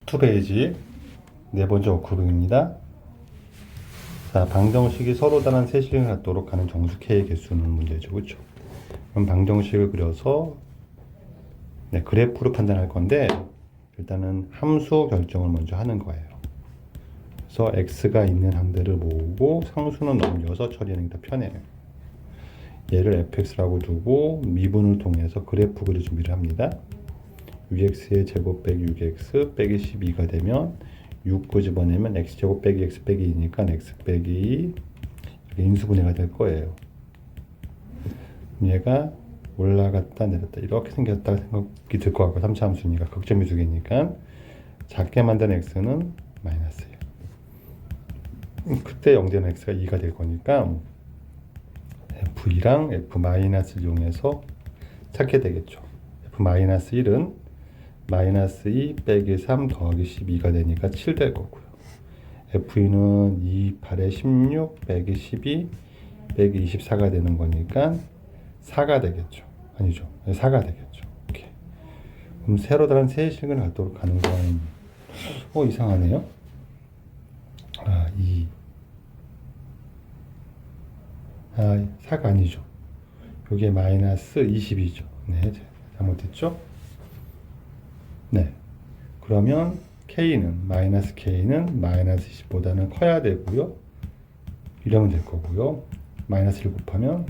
투페이지 네 번째 워크북입니다. 자, 방정식이 서로 다른 세 식을 갖도록 하는 정수 K의 개수는 문제죠. 그렇죠? 그럼 방정식을 그려서 그래프로 판단할 건데 일단은 함수 결정을 먼저 하는 거예요. 그래서 x가 있는 함대를 모으고 상수는 넘겨서 처리하는 게 더 편해요. 얘를 fx라고 두고 미분을 통해서 그래프 그릴 준비를 합니다. 6x의 제곱 빼기 6x 빼기 12가 되면 6 끄집어내면 x제곱 빼기 x 빼기 2니까 x 빼기 2 이렇게 인수분해가 될 거예요. 얘가 올라갔다 내렸다 이렇게 생겼다 생각이 들 것 같고 3차 함수니까 극점이수기니까 작게 만든 x는 마이너스예요. 그때 0되는 x가 2가 될 거니까 f2랑 f-를 이용해서 찾게 되겠죠. f-1은 마이너스 2 빼기 3 더하기 12가 되니까 7 될 거고요. f2는 2, 8에 16 빼기 12 빼기 24가 되는 거니까 4가 되겠죠. 아니죠. 4가 되겠죠. 이렇게. 그럼 새로 다른 세 식을 갖도록 하는 건 이상하네요. 4가 아니죠. 여기에 마이너스 20이죠. 네, 잘못했죠? 네. 그러면 마이너스 K는 마이너스 20보다는 커야 되고요. 이러면 될 거고요. 마이너스를 곱하면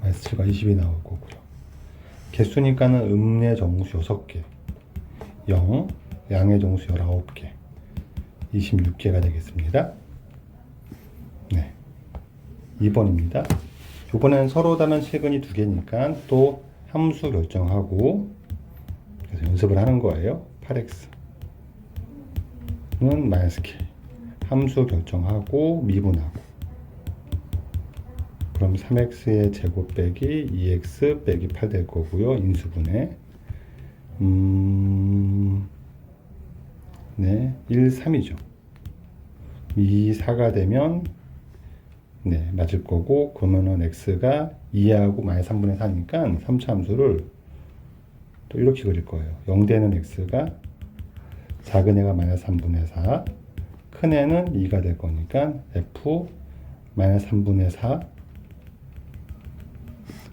마이너스 7과 20이 나올 거고요. 개수니까는 음의 정수 6개, 0, 양의 정수 19개, 26개가 되겠습니다. 네. 2번입니다. 이번엔 서로 다른 식은이 2개니까 또 함수 결정하고 그래서 연습을 하는 거예요. 8x는 마이너스 k 함수 결정하고 미분하고 그럼 3x의 제곱 빼기 2x 빼기 8 될 거고요. 인수분해 1, 3이죠. 2, 4가 되면 맞을 거고 그러면은 x가 2하고 마이너스 3분의 4니까 3차 함수를 또 이렇게 그릴 거예요. 0되는 x가 작은 애가 마이너스 3분의 4 큰 애는 2가 될 거니까 f 마이너스 3분의 4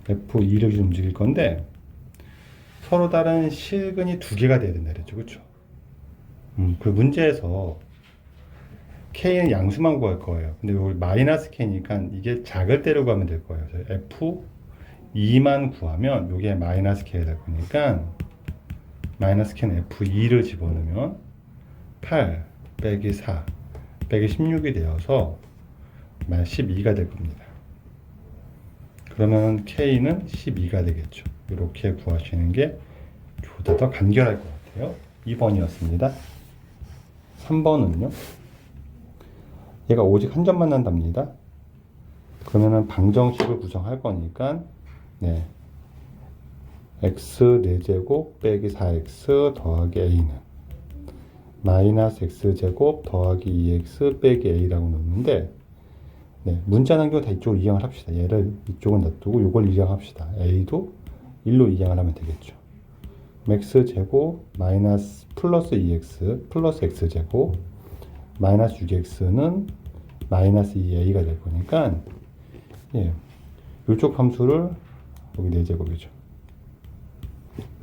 f2를 움직일 건데 서로 다른 실근이 2개가 돼야 된다 그랬죠. 그렇죠? 그 문제에서 k는 양수만 구할 거예요. 근데 여기 마이너스 k니까 이게 작을 때려고 하면 될 거예요. f2만 구하면 이게 마이너스 k가 될 거니까 마이너스 k는 f2를 집어넣으면 8 빼기 4 빼기 16이 되어서 12가 될 겁니다. 그러면 k는 12가 되겠죠. 이렇게 구하시는 게 보다 더 간결할 것 같아요. 2번이었습니다. 3번은요. 얘가 오직 한 점만 난답니다. 그러면은 방정식을 구성할 거니까 x 4제곱 빼기 4x 더하기 a는 마이너스 x제곱 더하기 2x 빼기 a라고 놓는데 문자 남기고 다 이쪽으로 이항을 합시다. 얘를 이쪽은 놔두고 이걸 이항합시다. a도 1로 이항을 하면 되겠죠. x제곱 마이너스 플러스 2x 플러스 x제곱 마이너스 6x는 마이너스 2a가 될 거니까 이쪽 함수를 여기 4제곱이죠.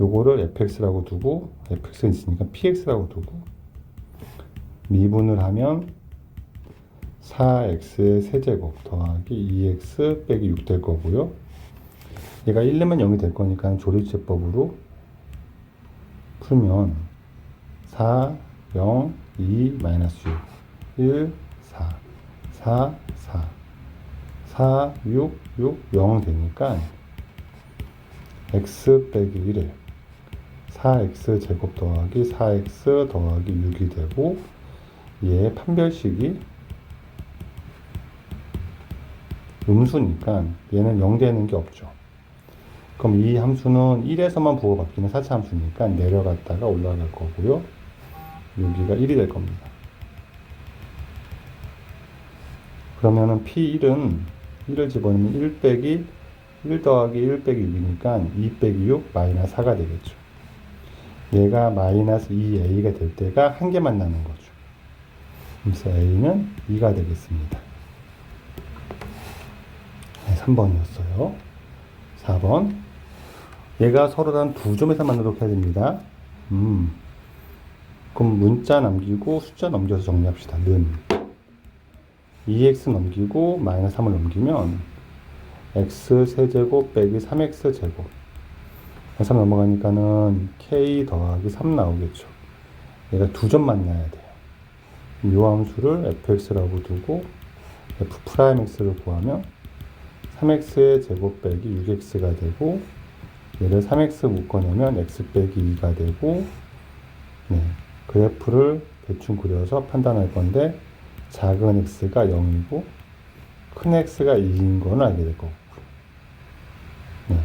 요거를 fx라고 두고 fx가 있으니까 px라고 두고 미분을 하면 4x의 세제곱 더하기 2x 빼기 6 될 거고요. 얘가 1 넣으면 0이 될 거니까 조립제법으로 풀면 4, 0, 2, 마이너스 6, 1, 4, 4, 4, 4, 6, 6, 0 되니까 x 빼기 1에 4x 제곱 더하기 4x 더하기 6이 되고 얘의 판별식이 음수니까 얘는 0 되는 게 없죠. 그럼 이 함수는 1에서만 부호바뀌는 4차 함수니까 내려갔다가 올라갈 거고요. 여기가 1이 될 겁니다. 그러면은 P1은 1을 집어넣으면 1 빼기 1 더하기 1 빼기 6이니까 2 빼기 6 마이너스 4가 되겠죠. 얘가 마이너스 2a가 될 때가 한 개만 남는 거죠. 그래서 a는 2가 되겠습니다. 네, 3번이었어요. 4번. 얘가 서로 단 두 점에서 만나도록 해야 됩니다. 그럼 문자 남기고 숫자 넘겨서 정리합시다. 는 2x 넘기고 마이너스 3을 넘기면 x 세제곱 빼기 3x 제곱 3 넘어가니까는 k 더하기 3 나오겠죠. 얘가 두 점 만나야 돼요. 이 함수를 fx라고 두고 f'x를 구하면 3x의 제곱 빼기 6x가 되고 얘를 3x 묶어내면 x 빼기 2가 되고 네, 그래프를 대충 그려서 판단할 건데 작은 x가 0이고 큰 x가 2인 거는 알게 될 거고 네,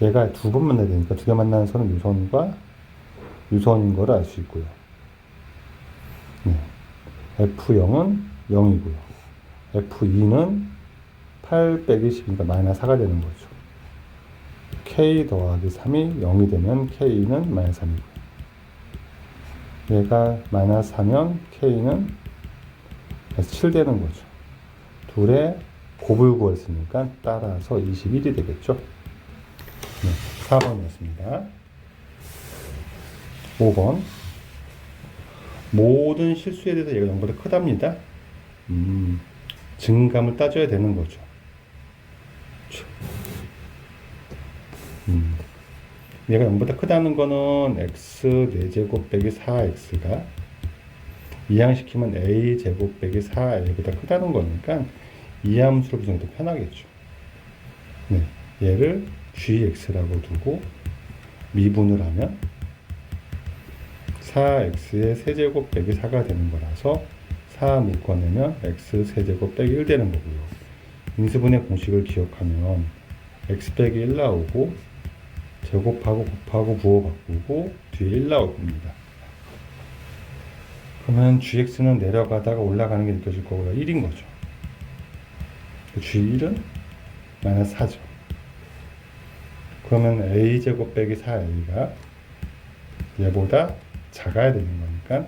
얘가 두 번 만나야 되니까 두 개 만나는 선은 유선과 유선인 거를 알 수 있고요. 네, f0은 0이고요. f2는 8 빼기 10이니까 마이너스 4가 되는 거죠. k 더하기 3이 0이 되면 k는 마이너스 3이고요. 얘가 마이너스 4면 k는 7 되는 거죠. 둘의 곱을 구했으니까 따라서 21이 되겠죠. 네, 4번이었습니다. 5번. 모든 실수에 대해서 얘가 0보다 크답니다. 증감을 따져야 되는 거죠. 얘가 0보다 크다는 거는 x 4제곱 빼기 4x가 이항시키면 a 제곱 빼기 4a보다 크다는 거니까 이 함수로 구성이 더 편하겠죠. 네, 얘를 gx라고 두고 미분을 하면 4x의 세제곱 빼기 4가 되는 거라서 4 묶어내면 x 세제곱 빼기 1 되는 거고요. 인수분해 공식을 기억하면 x 빼기 1 나오고 제곱하고 곱하고 부호 바꾸고 뒤에 1 나올 겁니다. 그러면 gx는 내려가다가 올라가는 게 느껴질 거고요. 1인 거죠. g1은 마이너스 4죠. 그러면 a제곱 빼기 4a가 얘보다 작아야 되는 거니까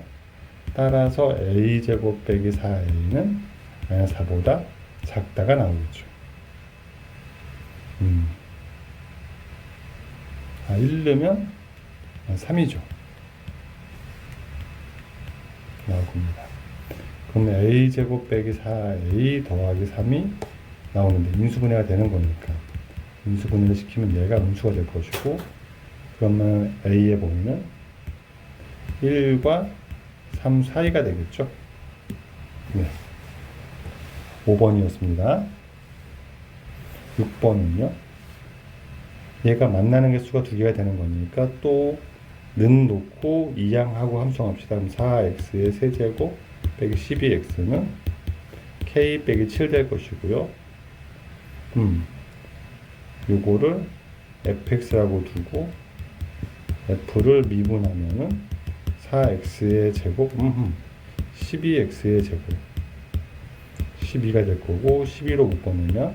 따라서 a제곱 빼기 4a는 마이너스 4보다 작다가 나오겠죠. 1 넣으면 3이죠. 나올 겁니다. 그러면 a제곱 빼기 4a 더하기 3이 나오는데 인수분해가 되는 거니까 인수분해를 시키면 얘가 음수가 될 것이고 그러면 a의 범위는 1과 3 사이가 되겠죠. 네. 5번이었습니다. 6번은요. 얘가 만나는 개수가 두 개가 되는 거니까 또 는 놓고 이항하고 함수합시다. 그럼 4x의 세제곱 빼기 12x는 k 빼기 7 될 것이고요. 요거를 fx라고 두고 f를 미분하면은 4x의 제곱 12x의 제곱 12가 될 거고 12로 묶어내면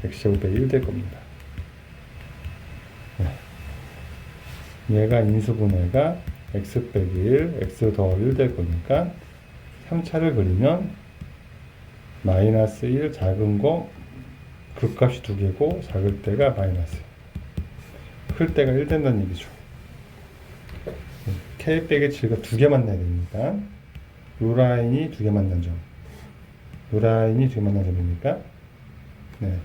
x제곱 빼기 1 될 겁니다. 네. 얘가 인수분해가 x 빼기 1, x 더하기 1 될 거니까 3차를 그리면 마이너스 1 작은 거 극값이 두 개고 작을 때가 마이너스 클 때가 1 된다는 얘기죠. k 빼기 7가 두 개 만나야 됩니다. 요 라인이 두 개 만난 점. 요 라인이 두 개 만난 점이니까 네.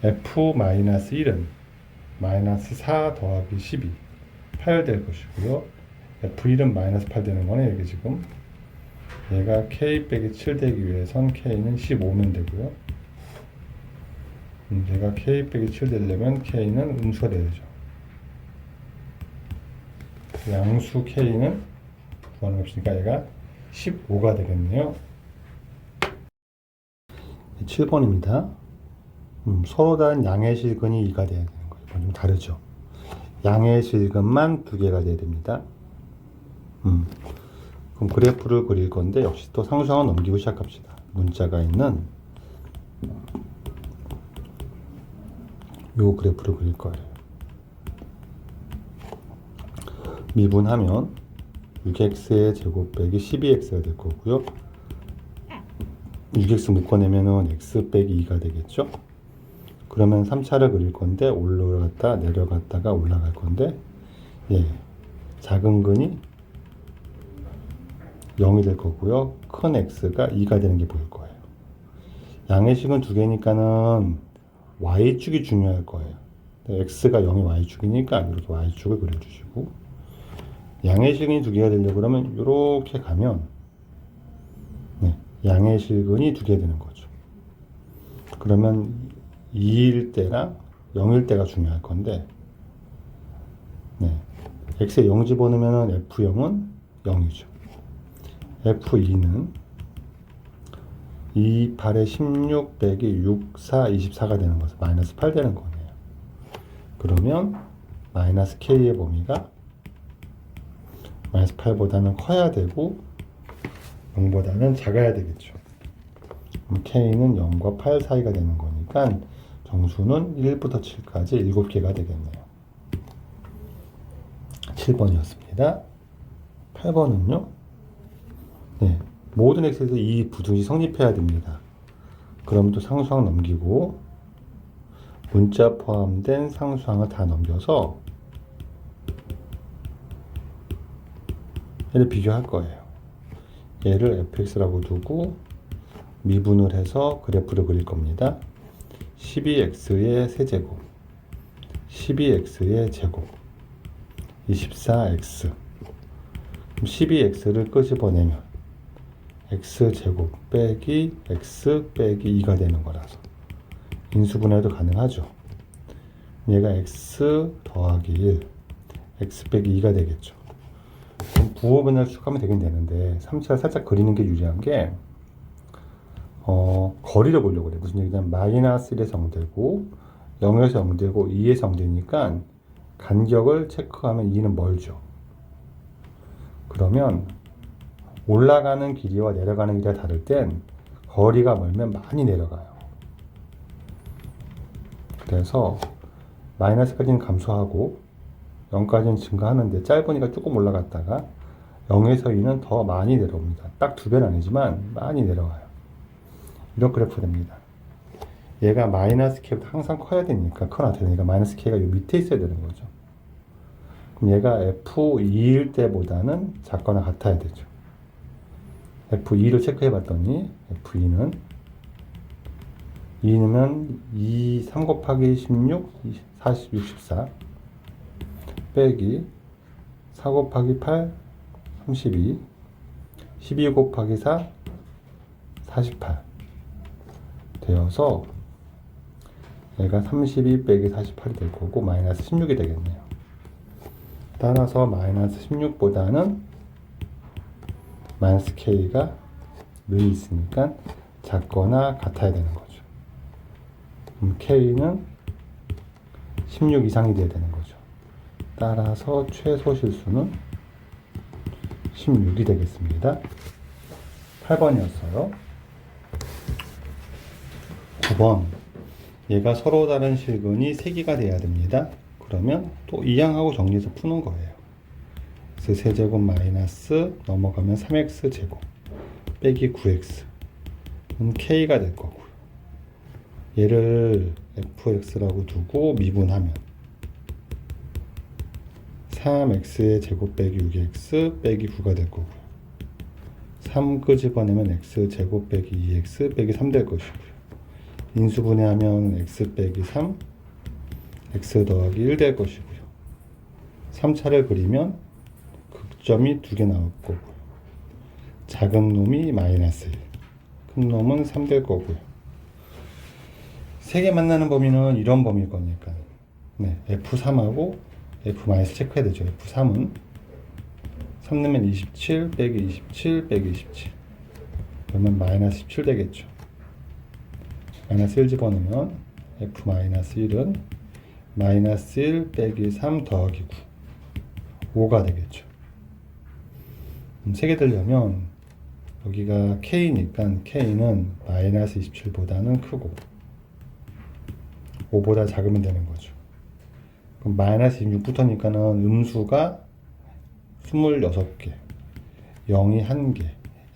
f-1은 마이너스 4 더하기 12 8 될 것이고요. f1은 마이너스 8 되는 거네. 이게 지금 얘가 k 빼기 7 되기 위해선 k는 15면 되고요. 얘가 k 빼기 7 되려면 k는 음수가 돼야 되죠. 양수 k는 구하는 것이니까 얘가 15가 되겠네요. 7번입니다. 서로 다른 양의 실근이 2가 돼야 되는 거예요. 좀 다르죠. 양의 실근만 두 개가 돼야 됩니다. 그럼 그래프를 그릴 건데 역시 또 상수항을 넘기고 시작합시다. 문자가 있는 요 그래프를 그릴 거예요. 미분하면 6x의 제곱 빼기 12x가 될 거고요. 6x 묶어내면은 x 빼기 2가 되겠죠. 그러면 3차를 그릴 건데 올라갔다 내려갔다가 올라갈 건데 작은 근이 0이 될 거고요. 큰 x가 2가 되는 게 보일 거예요. 양의 식은 두 개니까는 y축이 중요할 거예요. x가 0이 y축이니까 이렇게 y축을 그려주시고, 양의 실근이 두 개가 되려고 그러면 이렇게 가면 양의 실근이 두 개 되는 거죠. 그러면 2일 때랑 0일 때가 중요할 건데 x에 0 집어넣으면 f0은 0이죠. f2는 2, 8에 16 빼기 6, 4, 24가 되는 거죠. 마이너스 8 되는 거네요. 그러면 마이너스 k의 범위가 마이너스 8보다는 커야 되고 0보다는 작아야 되겠죠. 그럼 k는 0과 8 사이가 되는 거니까 정수는 1부터 7까지 7개가 되겠네요. 7번이었습니다. 8번은요. 모든 x에서 이 부등식 성립해야 됩니다. 그럼 또 상수항 넘기고 문자 포함된 상수항을 다 넘겨서 얘를 비교할 거예요. 얘를 fx라고 두고 미분을 해서 그래프를 그릴 겁니다. 12x의 세제곱, 12x의 제곱, 24x. 12x를 끄집어내면 x제곱 빼기 x 빼기 2가 되는 거라서 인수분해도 가능하죠. 얘가 x 더하기 1, x 빼기 2가 되겠죠. 그럼 부호변을 축하면 되긴 되는데 3차를 살짝 그리는 게 유리한 게 거리를 보려고 그래. 무슨 얘기냐면 마이너스 1에서 0되고 0에서 0되고 2에서 0되니까 간격을 체크하면 2는 멀죠. 그러면 올라가는 길이와 내려가는 길이가 다를 땐 거리가 멀면 많이 내려가요. 그래서 마이너스까지는 감소하고 0까지는 증가하는데 짧으니까 조금 올라갔다가 0에서 2는 더 많이 내려옵니다. 딱 2배는 아니지만 많이 내려와요. 이런 그래프 됩니다. 얘가 마이너스 k보다 항상 커야 되니까 커나 되니까 마이너스 k가 이 밑에 있어야 되는 거죠. 그럼 얘가 f2일 때보다는 작거나 같아야 되죠. f2를 체크해 봤더니 f2는 2는 3 곱하기 16, 40, 64 빼기 4 곱하기 8, 32 12 곱하기 4, 48 되어서 얘가 32 빼기 48이 될 거고 마이너스 16이 되겠네요. 따라서 마이너스 16보다는 마이너스 k가 늘 있으니까 작거나 같아야 되는 거죠. 그럼 k는 16 이상이 돼야 되는 거죠. 따라서 최소 실수는 16이 되겠습니다. 8번이었어요. 9번. 얘가 서로 다른 실근이 3개가 돼야 됩니다. 그러면 또 이항하고 정리해서 푸는 거예요. x 세제곱 마이너스 넘어가면 3x 제곱 빼기 9x k가 될 거고요. 얘를 fx라고 두고 미분하면 3x의 제곱 빼기 6x 빼기 9가 될 거고요. 3 끄집어내면 x 제곱 빼기 2x 빼기 3 될 것이고요. 인수분해하면 x 빼기 3 x 더하기 1 될 것이고요. 3차를 그리면 극점이 2개 나올 거고요. 작은 놈이 마이너스 1, 큰 놈은 3 될 거고요. 3개 만나는 범위는 이런 범위일 거니까 F3하고 F- 체크해야 되죠. F3은 3 넣으면 27 빼기 27 빼기 27 그러면 마이너스 17 되겠죠. 마이너스 1 집어넣으면 F-1은 마이너스 1 빼기 3 더하기 9 5가 되겠죠. 3개 되려면 여기가 K니까 K는 마이너스 27보다는 크고 5보다 작으면 되는 거죠. 그럼 마이너스 26부터니까는 음수가 26개, 0이 1개,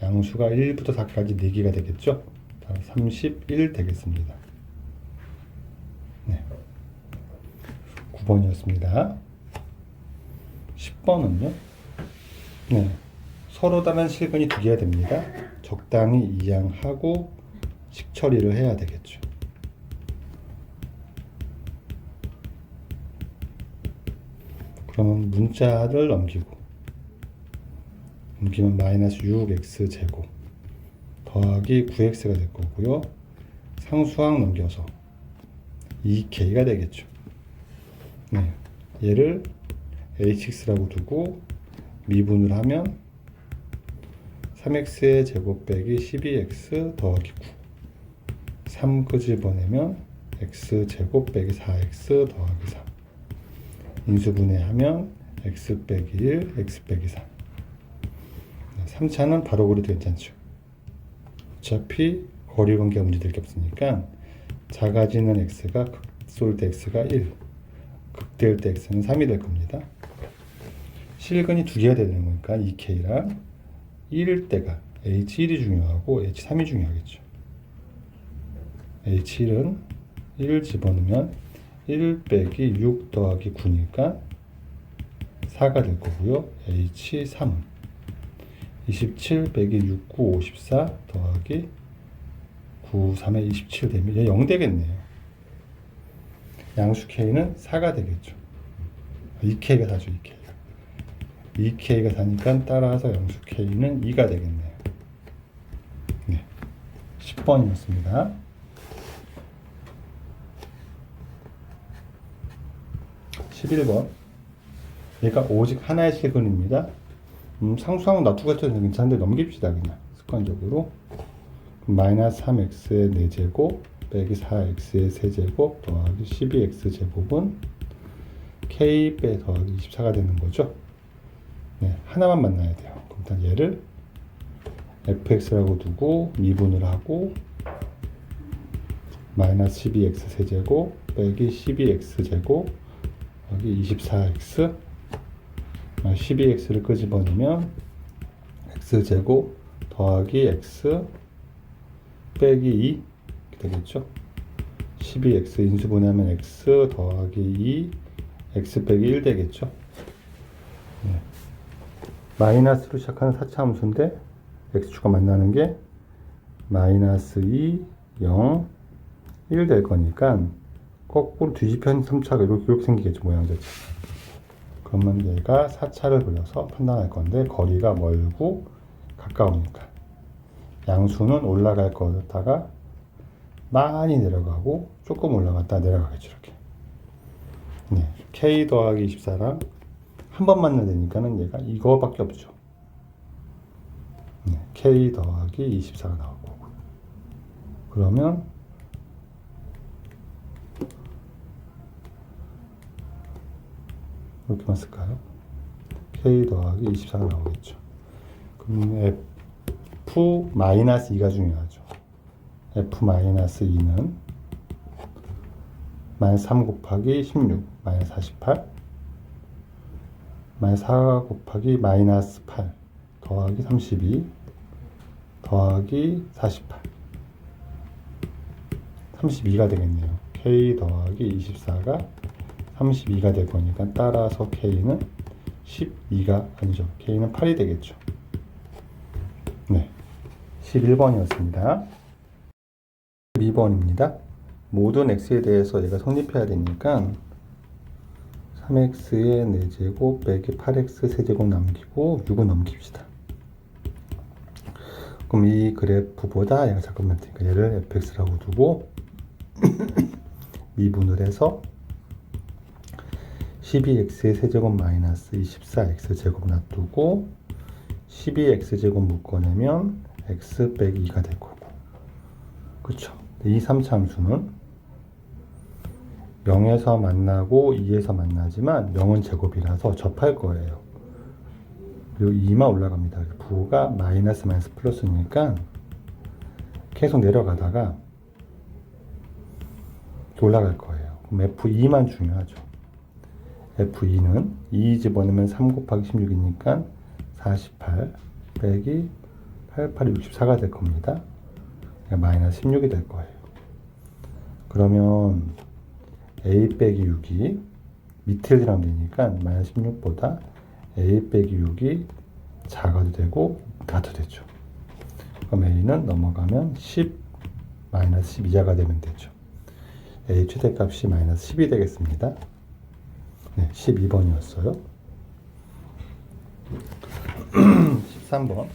양수가 1부터 4까지 4개가 되겠죠? 31 되겠습니다. 네. 9번이었습니다. 10번은요? 네. 서로 다른 실근이 2개가 됩니다. 적당히 이양하고 식처리를 해야 되겠죠. 그러면 문자를 넘기면 마이너스 6x 제곱 더하기 9x가 될 거고요. 상수항 넘겨서 2k가 되겠죠. 네. 얘를 hx라고 두고 미분을 하면 3x의 제곱 빼기 12x 더하기 9 3 끄집어내면 x제곱 빼기 4x 더하기 3 인수분해하면 x 빼기 1, x 빼기 3 3차는 바로 그려도 괜찮죠. 어차피 거리 관계가 문제될 게 없으니까 작아지는 x가 극소일 때 x가 1 극대일 때 x는 3이 될 겁니다. 실근이 2개가 되는 거니까 2k랑 1일 때가 h1이 중요하고 h3이 중요하겠죠. h1은 1 집어넣으면 1 빼기 6 더하기 9니까 4가 될 거고요. h3은 27 빼기 6, 9, 54 더하기 9, 3에 27 되면 얘 0 되겠네요. 양수 k는 4가 되겠죠. 2k가 4죠. 2k가 4니까 따라서 양수 k는 2가 되겠네요. 네. 10번이었습니다. 11번. 얘가 오직 하나의 실근입니다. 상수항 놔두고 해도 괜찮은데 넘깁시다. 그냥 습관적으로. 마이너스 3x의 4제곱 빼기 4x의 세제곱 더하기 12x제곱은 k 빼 더하기 24가 되는 거죠. 네, 하나만 만나야 돼요. 그럼 일단 얘를 fx라고 두고 미분을 하고 마이너스 12x 세제곱 빼기 12x제곱 여기 24x 12x를 끄집어내면 x제곱 더하기 x 빼기 2 되겠죠. 12x 인수분해하면 x 더하기 2 x 빼기 1 되겠죠. 네. 마이너스로 시작하는 4차 함수인데 x축과 만나는 게 마이너스 2, 0, 1 될 거니까 거꾸로 뒤집힌 3차가 이렇게 생기겠죠. 모양 자체. 그러면 얘가 4차를 그려서 판단할 건데 거리가 멀고 가까우니까 양수는 올라갈 거다가 많이 내려가고 조금 올라갔다 내려가겠죠. 이렇게. 네. k 더하기 24랑 한 번 만나야 되니까는 얘가 이거밖에 없죠. 네. k 더하기 24가 나올 거고. 그러면 이렇게만 쓸까요? k 더하기 24가 나오겠죠. 그럼 f-2가 중요하죠. f-2는 마이너스 3 곱하기 16 마이너스 48 마이너스 4 곱하기 마이너스 8 더하기 32 더하기 48 32가 되겠네요. k 더하기 24가 32가 될 거니까 따라서 k는 12가 아니죠. k는 8이 되겠죠. 네, 11번이었습니다. 12번입니다. 모든 x에 대해서 얘가 성립해야 되니까 3x의 4제곱 빼기 8x 세제곱 남기고 6은 넘깁시다. 그럼 이 그래프보다 얘가 작은 것 같으니까 얘를 fx라고 두고 미분을 해서 12x의 세제곱 마이너스 24x 제곱 놔두고 12x제곱 묶어내면 x 빼기 2가 될 거고, 그쵸? 이 3차 함수는 0에서 만나고 2에서 만나지만 0은 제곱이라서 접할 거예요. 그리고 2만 올라갑니다. 부호가 마이너스 마이너스 플러스니까 계속 내려가다가 올라갈 거예요. 그럼 F2만 중요하죠. F2는 2 집어넣으면 3 곱하기 16이니까 48 빼기 88이 64가 될 겁니다. 그러니까 마이너스 16이 될 거예요. 그러면 A 빼기 6이 밑에 들어가면 되니까 마이너스 16보다 A 빼기 6이 작아도 되고 같아도 되죠. 그럼 A는 넘어가면 10 마이너스 12자가 되면 되죠. A 최대값이 마이너스 10이 되겠습니다. 네, 12번이었어요. 13번.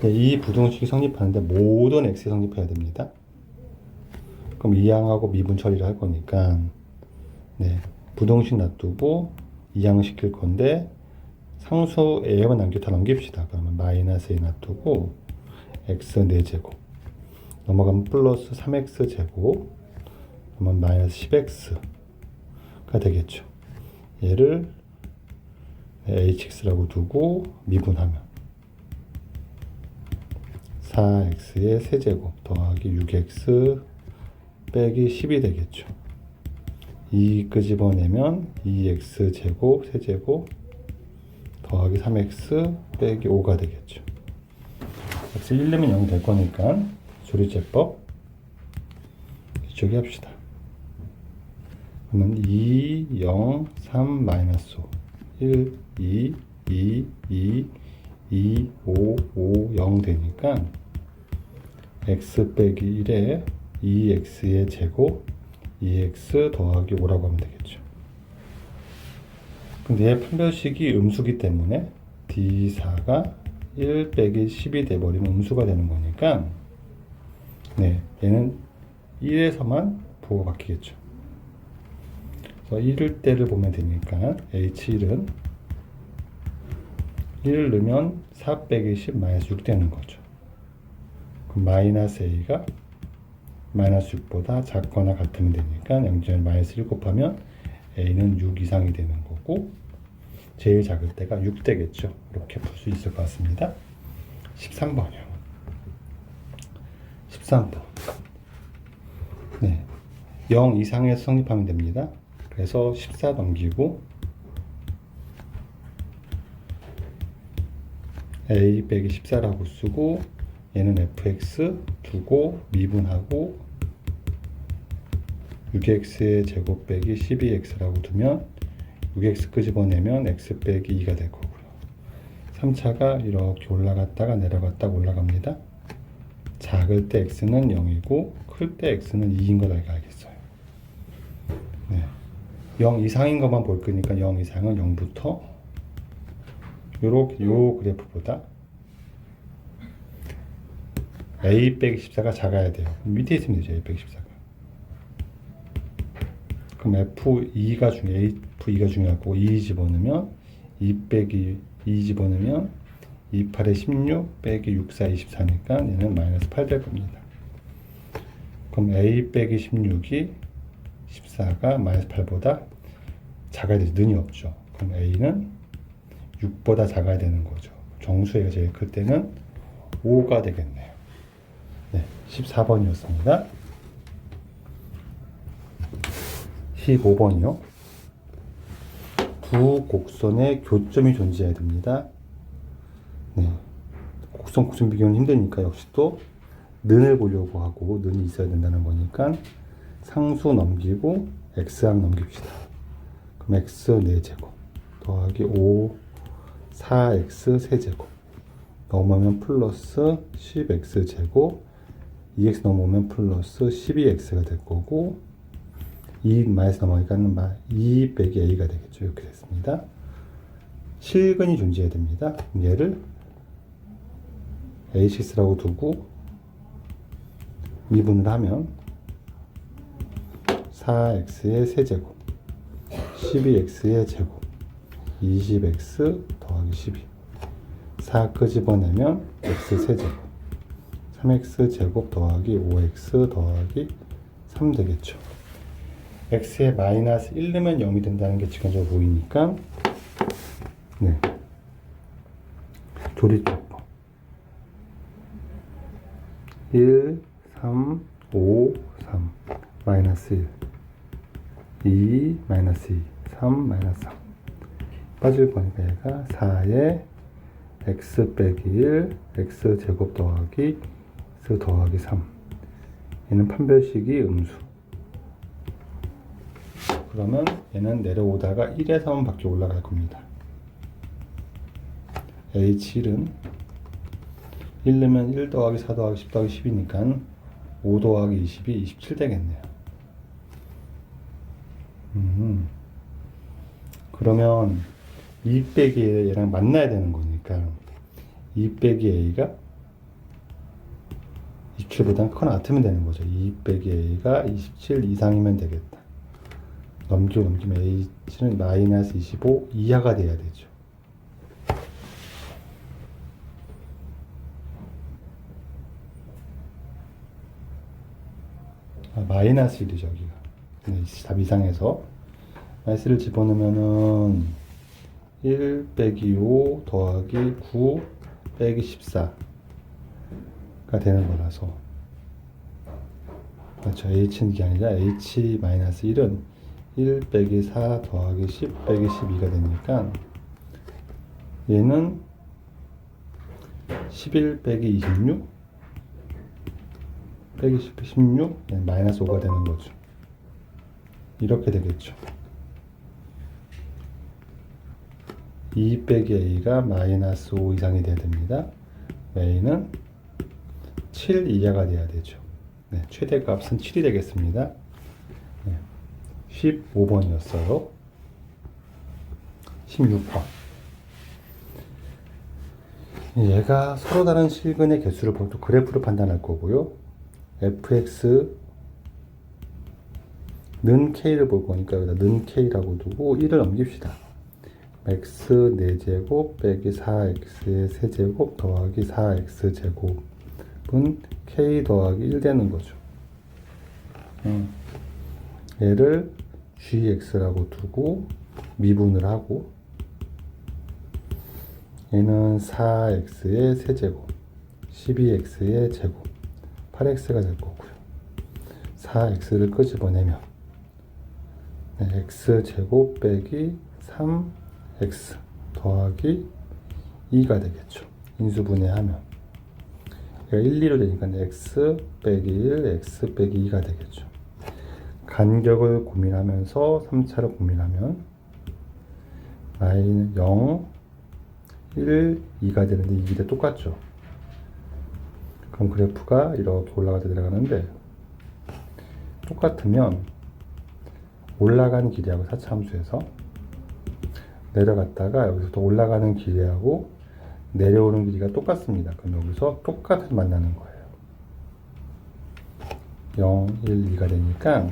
네, 이 부등식이 성립하는데 모든 x에 성립해야 됩니다. 그럼 이항하고 미분 처리를 할 거니까 네, 부등식 놔두고 이항시킬 건데 상수 a만 다 넘깁시다. 그러면 마이너스 a 놔두고 x 4제곱 넘어가면 플러스 3x제곱 그러면 마이너스 10x가 되겠죠. 얘를 hx라고 두고 미분하면 4x의 세제곱 더하기 6x 빼기 10이 되겠죠. 2 끄집어내면 2x제곱 세제곱 더하기 3x 빼기 5가 되겠죠. x 1 넣으면 0이 될 거니까 조리제법 이쪽에 합시다. 그러면 2, 0, 3, 마이너스 5 1, 2, 2, 2, 2, 5, 5, 0 되니까 x 빼기 1에 2x의 제곱 2x 더하기 5라고 하면 되겠죠. 근데 얘 판별식이 음수기 때문에 D4가 1 빼기 10이 돼버리면 음수가 되는 거니까 네, 얘는 1에서만 부호가 바뀌겠죠. 그래서 1일 때를 보면 되니까 H1은 1을 넣으면 4 빼기 10 마이너스 6 되는 거죠. 그럼 마이너스 A가 마이너스 6보다 작거나 같으면 되니까 0.1 마이너스 1 곱하면 A는 6 이상이 되는 거고 제일 작을 때가 6 되겠죠. 이렇게 풀 수 있을 것 같습니다. 13번이요. 13번. 네, 0 이상에서 성립하면 됩니다. 그래서 14 넘기고 A 빼기 14라고 쓰고 얘는 fx 두고 미분하고 6x의 제곱 빼기 12x라고 두면 6x 끄집어내면 x 빼기 2가 될 거고요. 3차가 이렇게 올라갔다가 내려갔다가 올라갑니다. 작을 때 x는 0이고 클 때 x는 2인 걸 알겠어요. 네. 0 이상인 것만 볼 거니까 0 이상은 0부터 요렇게 요 그래프보다 A 빼기 14가 작아야 돼요. 밑에 있으면 되죠. A 빼기 14가. 그럼 F2가 중요하고 2 집어넣으면 2 빼기 2 집어넣으면 2, 8에 16 빼기 6, 4, 24니까 얘는 마이너스 8 될 겁니다. 그럼 A 빼기 16이 14가 마이너스 8보다 작아야 되죠. 는이 없죠. 그럼 A는 6보다 작아야 되는 거죠. 정수의 제일 클 때는 5가 되겠네요. 네, 14번이었습니다. 15번이요. 두 곡선의 교점이 존재해야 됩니다. 네, 곡선 비교는 힘드니까 역시 또 는을 보려고 하고 는이 있어야 된다는 거니까 상수 넘기고 x항 넘깁시다. 그럼 x 4제곱 더하기 5 4x 세제곱 넘으면 플러스 10x 제곱 2x 넘으면 플러스 12x가 될 거고 2 마이너스 넘어가니까 2 빼기 a가 되겠죠. 이렇게 됐습니다. 실근이 존재해야 됩니다. 얘를 a6라고 두고 미분을 하면 4x의 세제곱 12x의 제곱 20x 더하기 12 4 끄집어내면 x 세제곱 3x 제곱 더하기 5x 더하기 3 되겠죠. x에 마이너스 1 넣으면 0이 된다는 게 직관적으로 보이니까 네, 조리제법 1, 3, 5, 3 마이너스 1 2, 마이너스 2 3 마이너스 3 빠질 거니까 얘가 4에 x 빼기 1 x 제곱 더하기 x 더하기 3. 얘는 판별식이 음수. 그러면 얘는 내려오다가 1에서 3 밖에 올라갈 겁니다. h1은 1 넣으면 1 더하기 4 더하기 10 더하기 10이니까 5 더하기 20이 27 되겠네요. 그러면 2 빼기 얘랑 만나야 되는 거니까 2 빼기 a가 27보다 크거나 같으면 되는 거죠. 2 빼기 a가 27 이상이면 되겠다. 넘기면 h는 마이너스 25 이하가 돼야 되죠. 마이너스 1이죠, 여기가. 답 이상해서 마이너스를 집어넣으면은 1 빼기 5 더하기 9 빼기 14가 되는 거라서, 그렇죠. h는 이게 아니라 h-1은 1 빼기 4 더하기 10 빼기 12가 되니까 얘는 11 빼기 26 빼기 16 마이너스 5가 되는 거죠. 이렇게 되겠죠. 2 빼기 a가 마이너스 5 이상이 돼야 됩니다. a는 7 이하가 돼야 되죠. 네, 최대값은 7이 되겠습니다. 네, 15번이었어요. 16번. 얘가 서로 다른 실근의 개수를 보통 그래프로 판단할 거고요. fx는 k를 볼 거니까 여기다 는 k라고 두고 1을 넘깁시다. x 4제곱 빼기 4x의 세제곱 더하기 4x 제곱은 k 더하기 1 되는 거죠. 얘를 gx라고 두고 미분을 하고, 얘는 4x의 세제곱 12x의 제곱 8x가 될 거고요. 4x를 끄집어내면 x제곱 빼기 3x 더하기 2가 되겠죠. 인수분해하면 얘가 1, 2로 되니까 x 빼기 1, x 빼기 2가 되겠죠. 간격을 고민하면서 3차를 고민하면 y는 0, 1, 2가 되는데 이 길이 똑같죠. 그럼 그래프가 이렇게 올라가서 내려가는데, 똑같으면 올라가는 길이하고 4차 함수에서 내려갔다가 여기서 또 올라가는 길이하고 내려오는 길이가 똑같습니다. 그럼 여기서 똑같이 만나는 거예요. 0, 1, 2가 되니까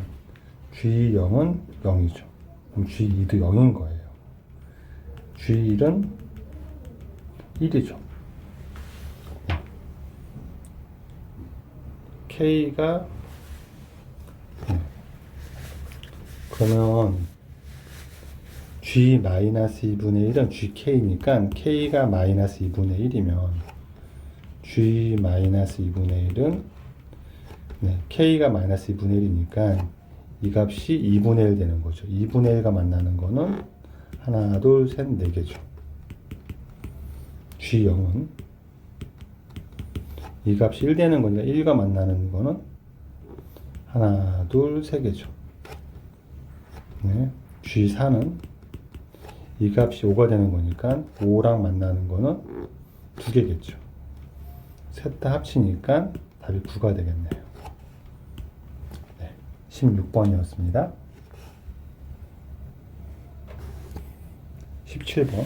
G0은 0이죠. 그럼 G2도 0인 거예요. G1은 1이죠. K가 그러면 G-2분의 1은 GK니까 K가 마이너스 2분의 1이면 G-2분의 1은 K가 마이너스 2분의 1이니까 이 값이 2분의 1 되는 거죠. 2분의 1가 만나는 거는 하나, 둘, 셋, 4개죠. G0은 이 값이 1 되는 거니까 1과 만나는 거는 하나, 둘, 3개죠. 네. G4는 이 값이 5가 되는 거니까 5랑 만나는 거는 2개겠죠. 셋 다 합치니까 답이 9가 되겠네요. 네. 16번이었습니다. 17번.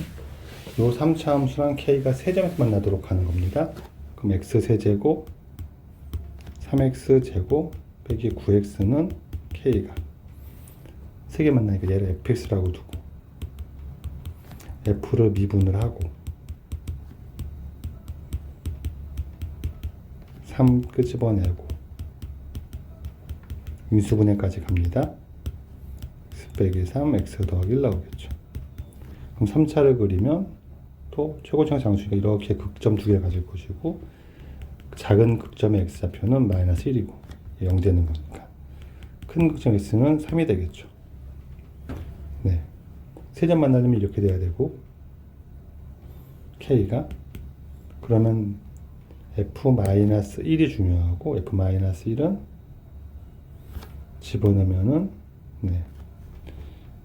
요 3차 함수랑 k가 3점에서 만나도록 하는 겁니다. 그럼 x 세제곱 3x 제곱 빼기 9x는 k가 3개 만나니까 얘를 fx라고 두고 f를 미분을 하고 3 끄집어내고 인수분해까지 갑니다. x 빼기 3 x 더하기 1 나오겠죠. 그럼 3차를 그리면 또 최고차의 장수니까 이렇게 극점 2개 가질 것이고, 작은 극점의 x좌표는 마이너스 1이고 0 되는 거니까 큰 극점 x는 3이 되겠죠. 네, 세 점 만나려면 이렇게 돼야 되고 K가 그러면 F-1이 중요하고 F-1은 집어넣으면은 네.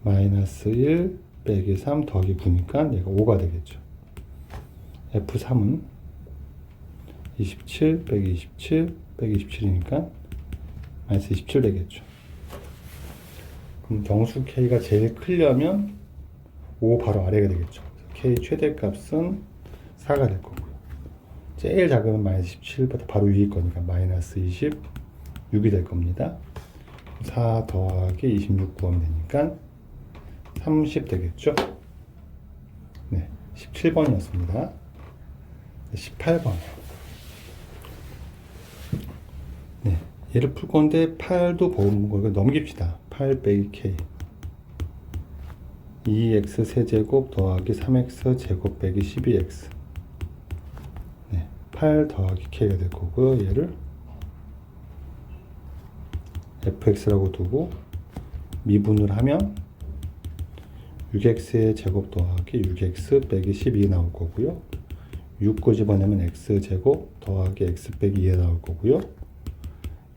-1 빼기 3 더하기 9니까 얘가 5가 되겠죠. F3은 27 빼기 27 빼기 27이니까 -27 되겠죠. 그럼 정수 K가 제일 크려면 5 바로 아래가 되겠죠. K 최대값은 4가 될 거고요. 제일 작으면 -17보다 바로 위일 거니까 -26이 될 겁니다. 4 더하기 26 구하면 되니까 30 되겠죠. 네, 17번이었습니다. 18번이요. 네, 얘를 풀 건데 8도 보는 거 넘깁시다. 8 빼기 K 2x 세제곱 더하기 3x 제곱 빼기 12x 네, 8 더하기 K가 될 거고요. 얘를 fx라고 두고 미분을 하면 6x의 제곱 더하기 6x 빼기 12 나올 거고요. 6 끄집어내면 x제곱 더하기 x 빼기 2에 나올 거고요.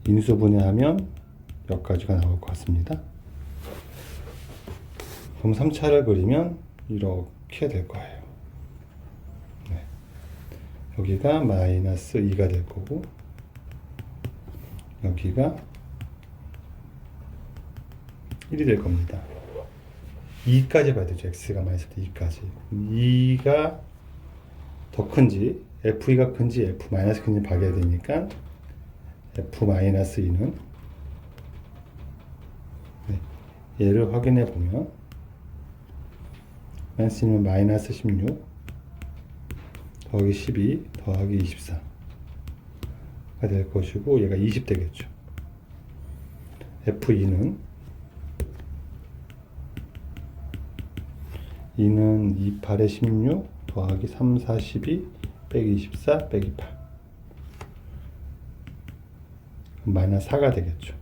인수분해하면 여기까지가 나올 것 같습니다. 그럼 3차를 그리면 이렇게 될 거예요. 네. 여기가 -2가 될 거고 여기가 1이 될 겁니다. 2까지 봐야 되죠. x가 -2까지. 2가 더 큰지 f2가 큰지 f- 큰지 봐야 되니까 f-2는 네, 얘를 확인해 보면 -2는 -16 더하기 12 더하기 24가 될 것이고 얘가 20 되겠죠. f2는 2는 2, 8에 16 더하기 3, 4, 12 빼기 24 빼기 8 -4가 되겠죠.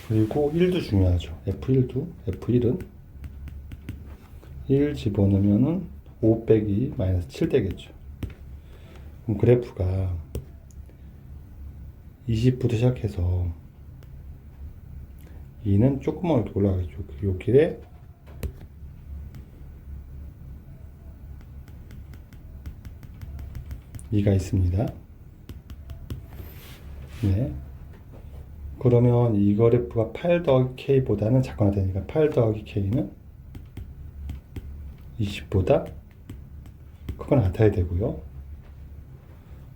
그리고 1도 중요하죠. F1은 1 집어넣으면은 5 빼기 -7 되겠죠. 그럼 그래프가 20부터 시작해서 2는 조금만 이렇게 올라가겠죠. 요 길에 이가 있습니다. 네. 그러면 이 그래프가 8 더하기 K보다는 작거나 되니까 8 더하기 K는 20보다 크거나 같아야 되고요.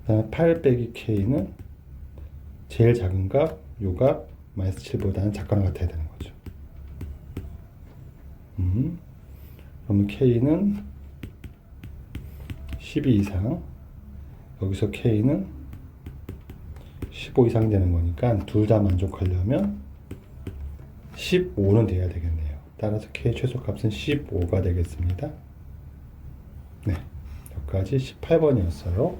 그 다음에 8 빼기 K는 제일 작은 값, 요 값, -7보다는 작거나 같아야 되는 거죠. 그러면 K는 12 이상, 여기서 K는 15 이상 되는 거니까 둘 다 만족하려면 15는 돼야 되겠네요. 따라서 K 최소값은 15가 되겠습니다. 네, 여기까지 18번이었어요.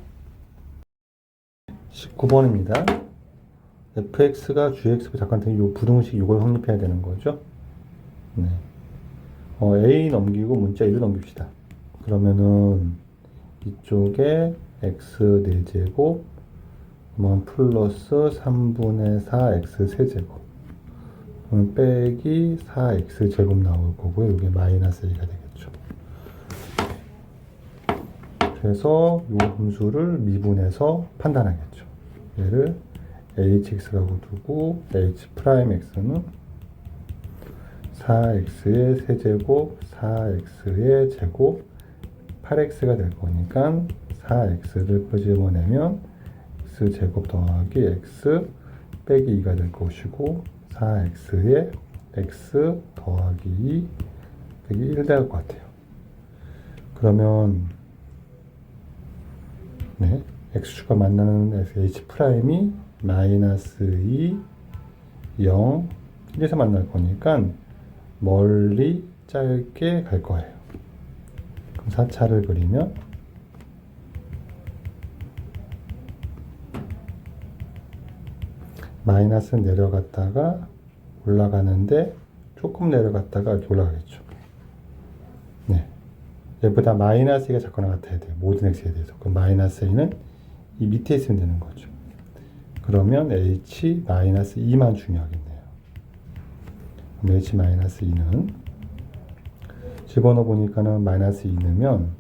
19번입니다. fx가 gx보다 작거나 되는 요 부등식 이걸 확립해야 되는 거죠. 네. a 넘기고 문자 1을 넘깁시다. 그러면은 이쪽에 x 4제곱 플러스 3분의 4 x 세제곱 빼기 4x 제곱 나올 거고요. 이게 -a가 되겠죠. 그래서 이 함수를 미분해서 판단하겠죠. 얘를 hx라고 두고 h'x는 4x의 세제곱 4x의 제곱 8x가 될 거니까 4x를 끄집어내면 x제곱 더하기 x 빼기 2가 될 것이고 4x에 x 더하기 2 빼기 1 될 것 같아요. 그러면 네, x축과 만나는 h''이 -2, 0, 1에서 만날 거니까 멀리 짧게 갈 거예요. 그럼 4차를 그리면 마이너스 내려갔다가 올라가는데 조금 내려갔다가 이렇게 올라가겠죠. 네. 얘보다 마이너스 2가 작거나 같아야 돼요. 모든 x에 대해서. 그럼 마이너스 2는 이 밑에 있으면 되는 거죠. 그러면 h-2만 중요하겠네요. 그럼 h-2는 집어넣어 보니까는 마이너스 2 넣으면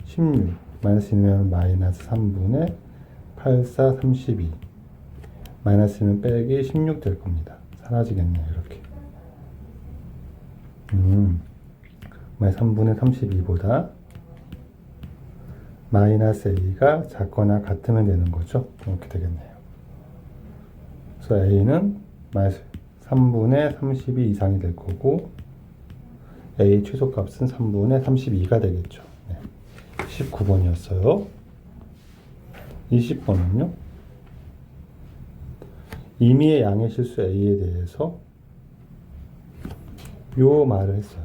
16, 마이너스 2 넣으면 마이너스 3분의 8, 4, 32. 마이너스 1은 빼기 16 될 겁니다. 사라지겠네요. 이렇게. 마이너스 3분의 32보다 마이너스 a가 작거나 같으면 되는 거죠. 이렇게 되겠네요. 그래서 a는 마이너스 3분의 32 이상이 될 거고 a 최소값은 3분의 32가 되겠죠. 네. 19번이었어요. 20번은요. 임의의 양의 실수 a에 대해서 요 말을 했어요.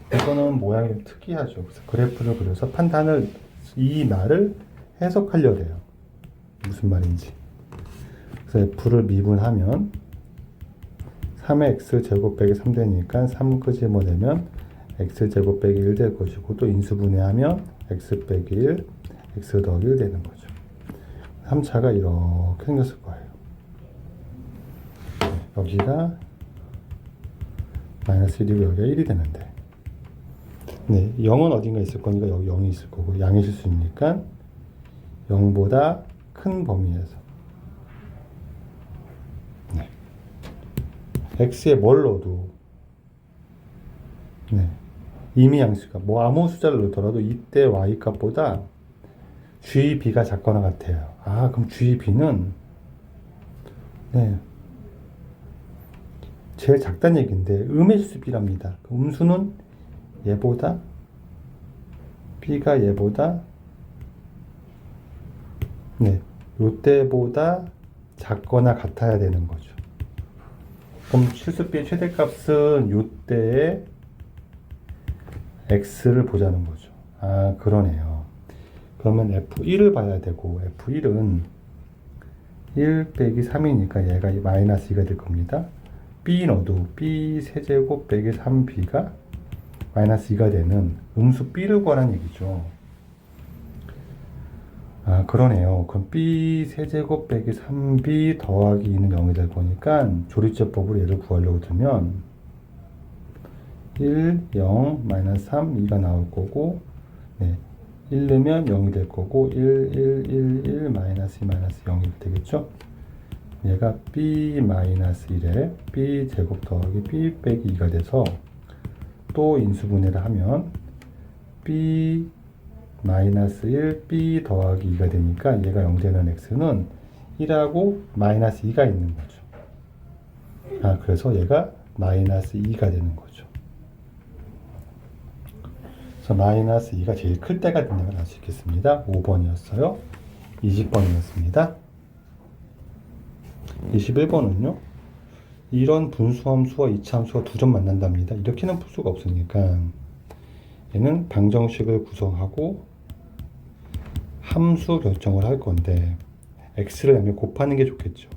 이거는 모양이 좀 특이하죠. 그래서 그래프를 그려서 판단을, 이 말을 해석하려고 해요. 무슨 말인지. 그래서 f를 미분하면 3의 x제곱 빼기 3 되니까 3 끄집어내면 x제곱 빼기 1 될 것이고, 또 인수분해하면 x 빼기 1, x 더하기 1 되는 거죠. 3차가 이렇게 생겼을 거예요. 여기가 마이너스 1이고 여기가 1이 되는데, 네, 0은 어딘가 있을 거니까 여기 0이 있을 거고, 양의 실수니까 0보다 큰 범위에서, 네, x에 뭘 넣어도, 네, 임의 양수가 뭐 아무 숫자를 넣더라도 이때 y 값보다 GB가 작거나 같아요. 아, 그럼 GB는, 네, 제일 작다는 얘기인데 음의 실수 b랍니다. 음수는 얘보다, b가 얘보다, 네, 요때보다 작거나 같아야 되는 거죠. 그럼 실수 b의 최대값은 요때의 x를 보자는 거죠. 아, 그러네요. 그러면 f1을 봐야 되고, f1은 1 빼기 3이니까 얘가 마이너스 2가 될 겁니다. b 넣어도 b 세제곱 빼기 3b가 마이너스 2가 되는 음수 b를 구하라는 얘기죠. 아, 그러네요. 그럼 b 세제곱 빼기 3b 더하기 2는 0이 될 거니까 조리제법으로 얘를 구하려고 들면 1, 0, 마이너스 3, 2가 나올 거고, 네, 1 넣으면 0이 될 거고, 1, 1, 1, 1, 마이너스 2, 마이너스 0이 되겠죠? 얘가 b 마이너스 1에 b 제곱 더하기 b 빼기 2가 돼서, 또 인수분해를 하면 b 마이너스 1, b 더하기 2가 되니까 얘가 0 되는 x는 1하고 마이너스 2가 있는 거죠. 아, 그래서 얘가 마이너스 2가 되는 거죠. 그래서 마이너스 2가 제일 클 때가 된다는 걸 알 수 있겠습니다. 5번이었어요. 20번이었습니다. 21번은요. 이런 분수함수와 이차함수가 두 점 만난답니다. 이렇게는 풀 수가 없으니까 얘는 방정식을 구성하고 함수 결정을 할 건데 x를 양에 곱하는 게 좋겠죠.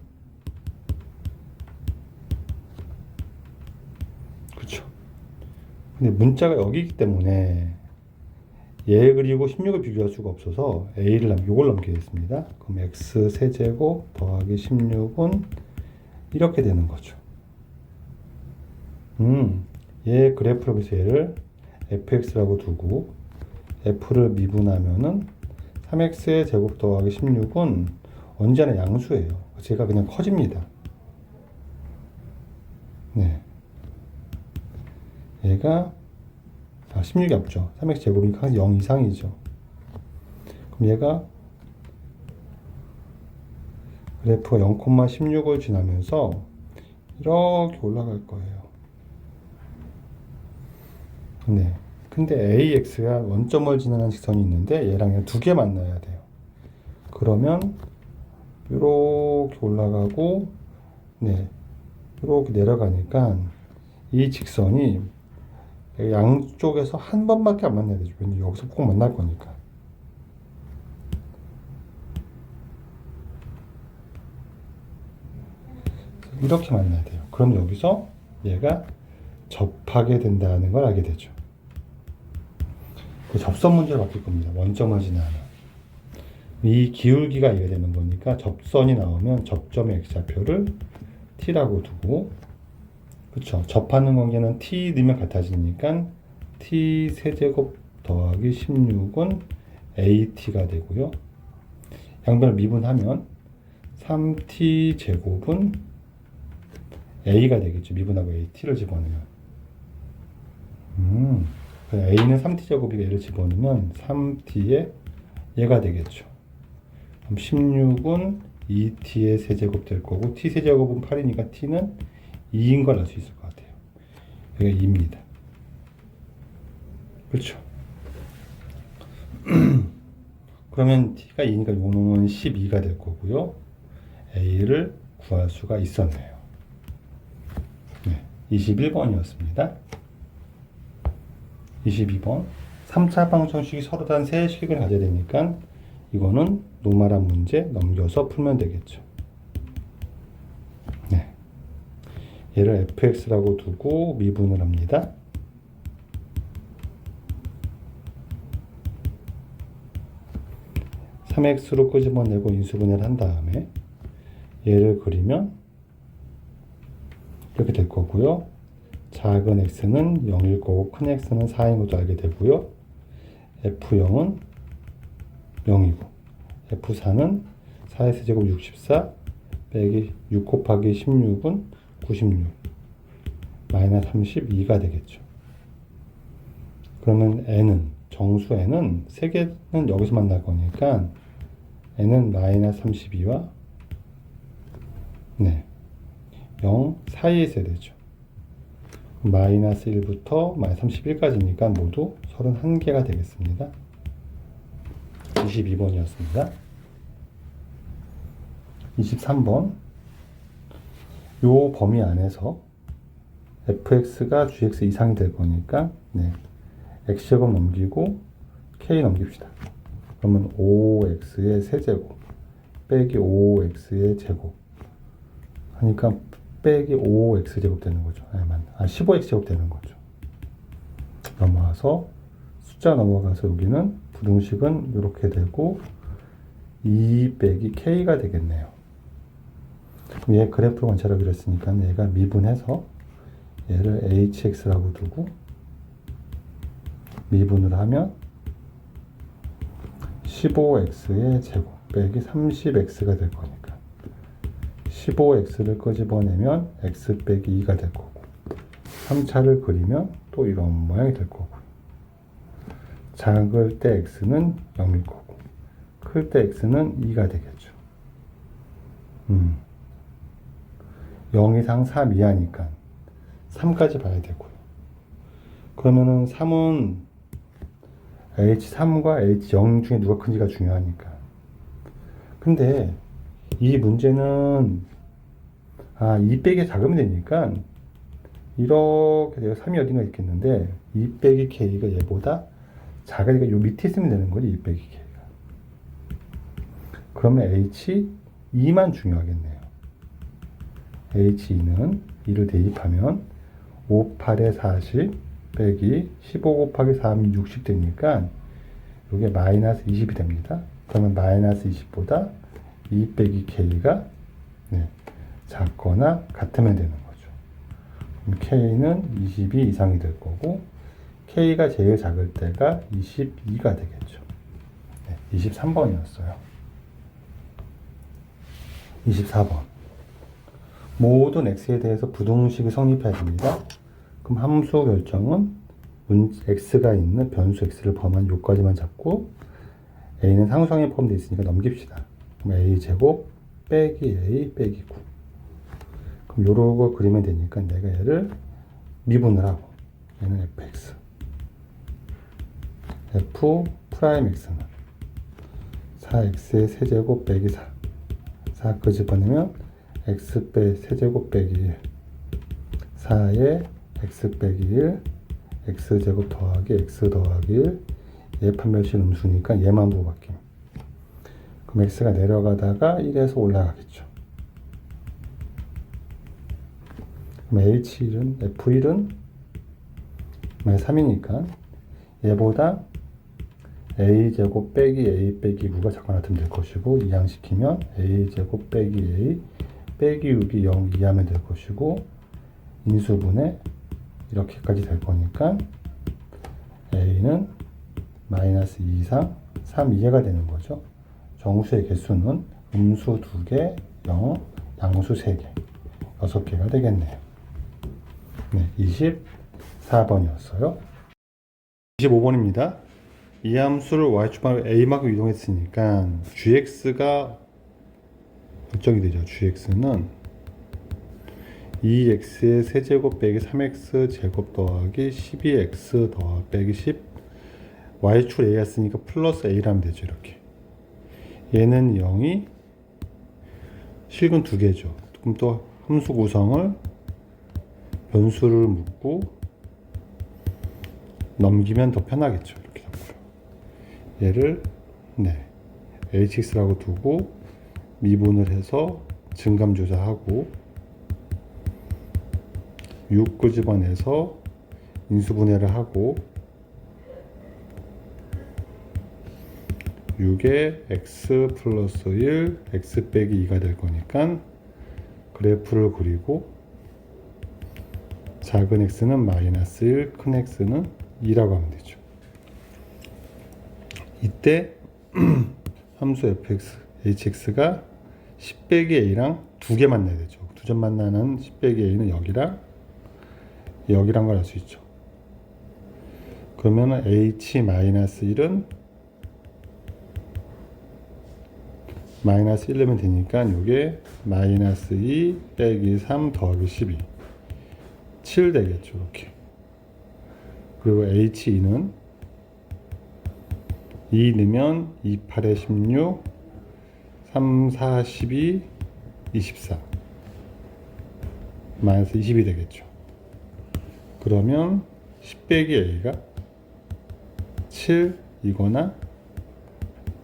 그렇죠. 근데 문자가 여기이기 때문에 얘 그리고 16을 비교할 수가 없어서 a를 요걸 넘기겠습니다. 그럼 x 세제곱 더하기 16은 이렇게 되는 거죠. 얘 그래프를 그래서 얘를 fx라고 두고 f를 미분하면은 3x의 제곱 더하기 16은 언제나 양수예요. 제가 그냥 커집니다. 네. 얘가 16이 없죠. 3x 제곱이니까 0 이상이죠. 그럼 얘가 그래프가 0,16을 지나면서 이렇게 올라갈 거예요. 네. 근데 AX가 원점을 지나는 직선이 있는데 얘랑 두 개 만나야 돼요. 그러면 이렇게 올라가고, 네, 이렇게 내려가니까 이 직선이 양쪽에서 한 번밖에 안 만나야 되죠. 근데 여기서 꼭 만날 거니까. 이렇게 만나야 돼요. 그럼 여기서 얘가 접하게 된다는 걸 알게 되죠. 그 접선 문제로 바뀔 겁니다. 원점하지는 않아. 이 기울기가 이게 되는 거니까 접선이 나오면 접점의 x좌표를 t라고 두고, 그쵸? 접하는 관계는 t 넣으면 같아지니까 t 세제곱 더하기 16은 at가 되고요. 양변을 미분하면 3t 제곱은 a가 되겠죠. 미분하고 at를 집어넣으면. a는 3t 제곱이고 얘를 집어넣으면 3t에 얘가 되겠죠. 그럼 16은 2t의 세제곱 될 거고, t 세제곱은 8이니까 t는 2인 걸 알 수 있을 것 같아요. 여기가 2입니다. 그렇죠? 그러면 t가 2니까 요 놈은 12가 될 거고요. a를 구할 수가 있었네요. 네, 21번이었습니다. 22번. 3차 방정식이 서로 다른 세 식을 가져야 되니까 이거는 노멀한 문제 넘겨서 풀면 되겠죠. 네. 얘를 fx라고 두고 미분을 합니다. (3x로) 끄집어내고 인수분해를 한 다음에 얘를 그리면 이렇게 될 거고요. 작은 x는 0일 거고 큰 x는 4인 것도 알게 되고요. f0은 0이고 f4는 4의 세제곱 64 빼기 6 곱하기 16은 96 마이너스 32가 되겠죠. 그러면 n은 정수 n은 3개는 여기서 만날 거니까 n은 마이너스 32와 0 사이에 있어야 되죠. 마이너스 1부터 마이너스 31까지니까 모두 31개가 되겠습니다. 22번이었습니다. 23번. 요 범위 안에서 fx가 gx 이상이 될 거니까 x제곱 넘기고 k 넘깁시다. 그러면 5x의 세제곱 빼기 5x의 제곱 하니까 빼기 5x제곱 되는 거죠. 15x제곱 되는 거죠. 넘어와서 숫자 넘어가서 여기는 부등식은 이렇게 되고 2 빼기 k가 되겠네요. 그럼 얘 그래프를 관찰하기로 했으니까 얘가 미분해서 얘를 hx라고 두고 미분을 하면 15x의 제곱 빼기 30x가 될 거니까 15x를 끄집어내면 x 빼기 2가 될 거고 3차를 그리면 또 이런 모양이 될 거고 작을 때 x는 0일 거고 클 때 x는 2가 되겠죠. 0 이상 3 이하니까 3까지 봐야 되고요. 그러면은 3은 h3과 h0 중에 누가 큰지가 중요하니까. 근데 이 문제는 2 빼기 작으면 되니까 이렇게 내가 3이 어딘가 있겠는데 2 빼기 k가 얘보다 작으니까 요 밑에 있으면 되는 거지. 2 빼기 k가. 그러면 h2만 중요하겠네요. h2는 2를 대입하면 5, 8에 40 빼기 15 곱하기 3이 60 되니까 이게 마이너스 20이 됩니다. 그러면 마이너스 20보다 2 빼기 k가 작거나 같으면 되는 거죠. 그럼 k는 22 이상이 될 거고 k가 제일 작을 때가 22가 되겠죠. 23번이었어요. 24번. 모든 x에 대해서 부등식이 성립해야 됩니다. 그럼 함수 결정은 x가 있는 변수 x를 포함한 요까지만 잡고 a는 상수항에 포함되어 있으니까 넘깁시다. 그럼 a제곱 빼기 a 빼기 9. 그럼 요러고 그리면 되니까 내가 얘를 미분을 하고 얘는 fx f 프라임 x는 4x의 세제곱 빼기 4 끄집어내면 x 빼 세제곱 빼기 1 4에 x 빼기 1 x제곱 더하기 x 더하기 1 얘 판별식 음수니까 얘만 보고 바뀜. 그럼 x가 내려가다가 1에서 올라가겠죠. H1은 F1은 3이니까 얘보다 a제곱 빼기 a 빼기 9가 작거나 같으면 될 것이고, 이항시키면 a제곱 빼기 a 빼기 6이 0 이하면 될 것이고, 인수분해 이렇게까지 될 거니까 a는 마이너스 2 이상 3 이하가 되는 거죠. 정수의 개수는 음수 2개, 0, 양수 3개, 6개가 되겠네요. 네, 24번이었어요. 25번입니다. 이 함수를 y축방으로 a만큼 이동했으니까 gx가 결정이 되죠. gx는 2x의 세제곱 빼기 3x 제곱 더하기 12x 더하기 빼기 10 y축을 a 했으니까 플러스 a라면 되죠. 이렇게 얘는 0이 실근 2개죠. 그럼 또 함수 구성을 변수를 묻고 넘기면 더 편하겠죠. 이렇게 잡고요. 얘를 hx라고 두고 미분을 해서 증감 조사하고 6 끄집어내서 인수분해를 하고 6에 x 플러스 1, x 빼기 2가 될 거니까 그래프를 그리고 작은 x는 마이너스 1, 큰 x는 2라고 하면 되죠. 이때 함수 fx, hx가 10 빼기 a랑 2개 만나야 되죠. 두 점 만나는 10 빼기 a는 여기랑 걸 알 수 있죠. 그러면 h 마이너스 1은 마이너스 1 내면 되니까 이게 마이너스 2 빼기 3 더하기 12 7 되겠죠. 이렇게. 그리고 h2는 2 넣으면 2, 8에 16 3, 4, 12 24 마이너스 20이 되겠죠. 그러면 10 빼기 a가 7이거나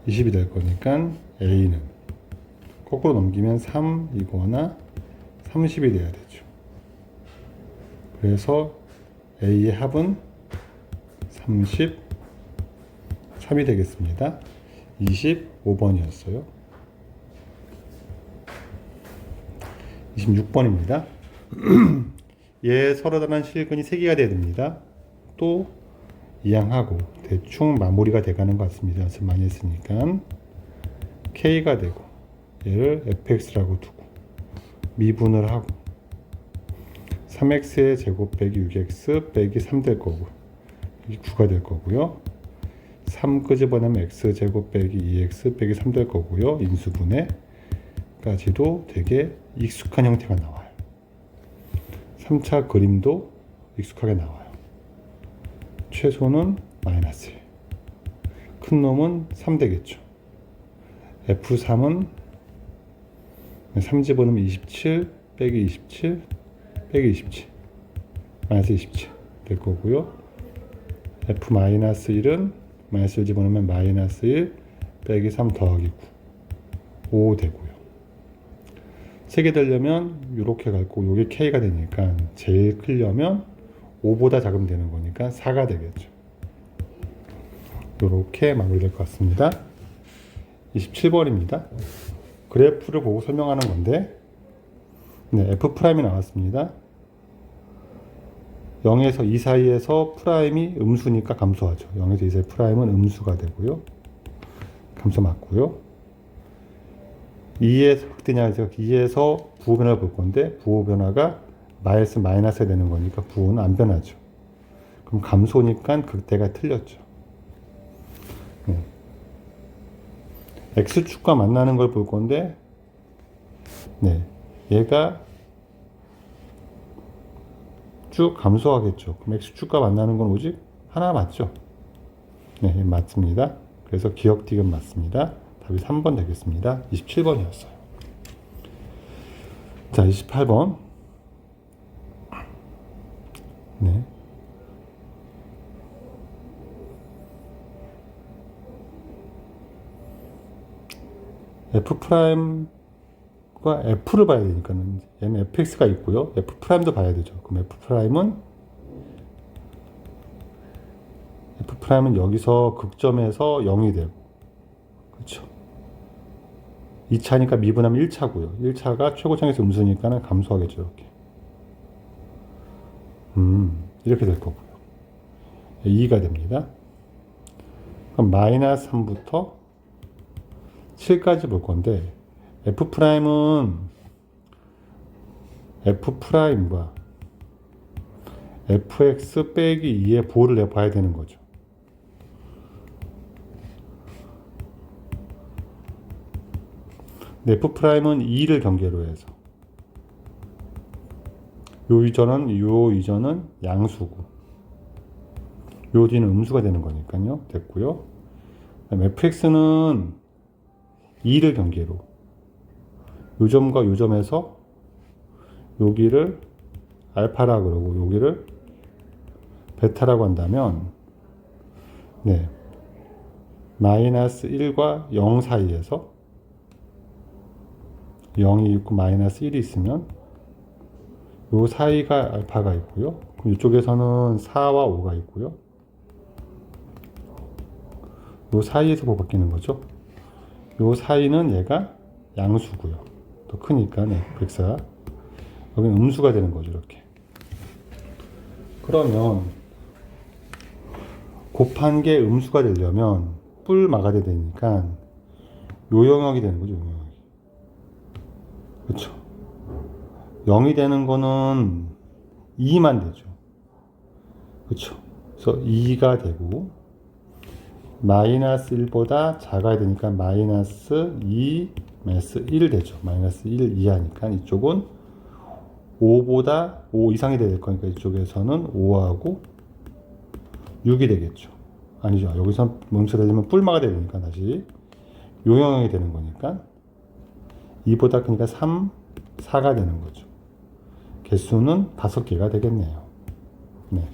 20이 될 거니까 a는 거꾸로 넘기면 3이거나 30이 돼야 되죠. 그래서 a의 합은 33이 되겠습니다. 25번이었어요. 26번입니다. 얘 서로 다른 실근이 3개가 돼야 됩니다. 또 이항하고 대충 마무리가 돼가는 것 같습니다. 연습 많이 했으니까 k가 되고 얘를 fx라고 두고 미분을 하고 3x의 제곱 빼기 6x 빼기 3 될 거고 9가 될 거고요. 3 끄집어내면 x제곱 빼기 2x 빼기 3 될 거고요. 인수분해까지도 되게 익숙한 형태가 나와요. 3차 그림도 익숙하게 나와요. 최소는 마이너스 1. 큰 놈은 3 되겠죠. F3은 3 집어넣으면 27 빼기 27 빼기 27 마이너스 27 될 거고요. F-1은 마이너스 1 집어넣으면 마이너스 1 빼기 3 더하기 9 5 되고요. 3개 되려면 이렇게 갈고 이게 K가 되니까 제일 크려면 5보다 작으면 되는 거니까 4가 되겠죠. 이렇게 마무리될 것 같습니다. 27번입니다. 그래프를 보고 설명하는 건데 F'이 나왔습니다. 0에서 2 사이에서 프라임이 음수니까 감소하죠. 0에서 2 사이 프라임은 음수가 되고요. 감소 맞고요. 2에서 확대냐, 2에서 부호 변화를 볼 건데 부호 변화가 마이너스가 되는 거니까 부호는 안 변하죠. 그럼 감소니까 극대가 틀렸죠. X축과 만나는 걸 볼 건데 얘가 쭉 감소하겠죠. 그럼 X축과 만나는 건 오직 하나 맞죠? 네, 맞습니다. 그래서 기억 디귿 맞습니다. 답이 3번 되겠습니다. 27번이었어요. 자, 28번. F' F를 봐야 되니까는 얘는 fx가 있고요. F 프라임도 봐야 되죠. 그럼 F 프라임은 여기서 극점에서 0이 되고, 그렇죠. 2차니까 미분하면 1차고요. 1차가 최고점에서 음수니까는 감소하겠죠. 이렇게. 이렇게 될 거고요. 2가 됩니다. 그럼 마이너스 3부터 7까지 볼 건데, F 프라임은 F 프라임과 fx 빼기 2의 부호를 내봐야 되는 거죠. F 프라임은 2를 경계로 해서 요 이전은 양수고 요 뒤는 음수가 되는 거니까요. 됐고요. 그다음에 fx는 2를 경계로 요 점과 요 점에서 여기를 알파라 그러고 여기를 베타라고 한다면 네, 마이너스 1과 0 사이에서 0이 있고 마이너스 1이 있으면 요 사이가 알파가 있고요. 그럼 이쪽에서는 4와 5가 있고요. 요 사이에서 뭐 바뀌는 거죠? 요 사이는 얘가 양수고요. 더 크니까 네, fx가 여기는 음수가 되는 거죠. 이렇게. 그러면 곱한 게 음수가 되려면 뿔 막아야 되니까 요 영역이 되는 거죠. 요 영역이. 그렇죠. 0이 되는 거는 2만 되죠. 그렇죠. 그래서 2가 되고 마이너스 1보다 작아야 되니까 마이너스 2, 마이너스 1 되죠. 마이너스 1 이하니까 이쪽은 5보다 5 이상이 될 거니까 이쪽에서는 5하고 6이 되겠죠. 아니죠. 여기서 뭉쳐 되려면 뿔마가 되니까 다시 요 영역이 되는 거니까 2보다 크니까 3, 4가 되는 거죠. 개수는 5개가 되겠네요. 네.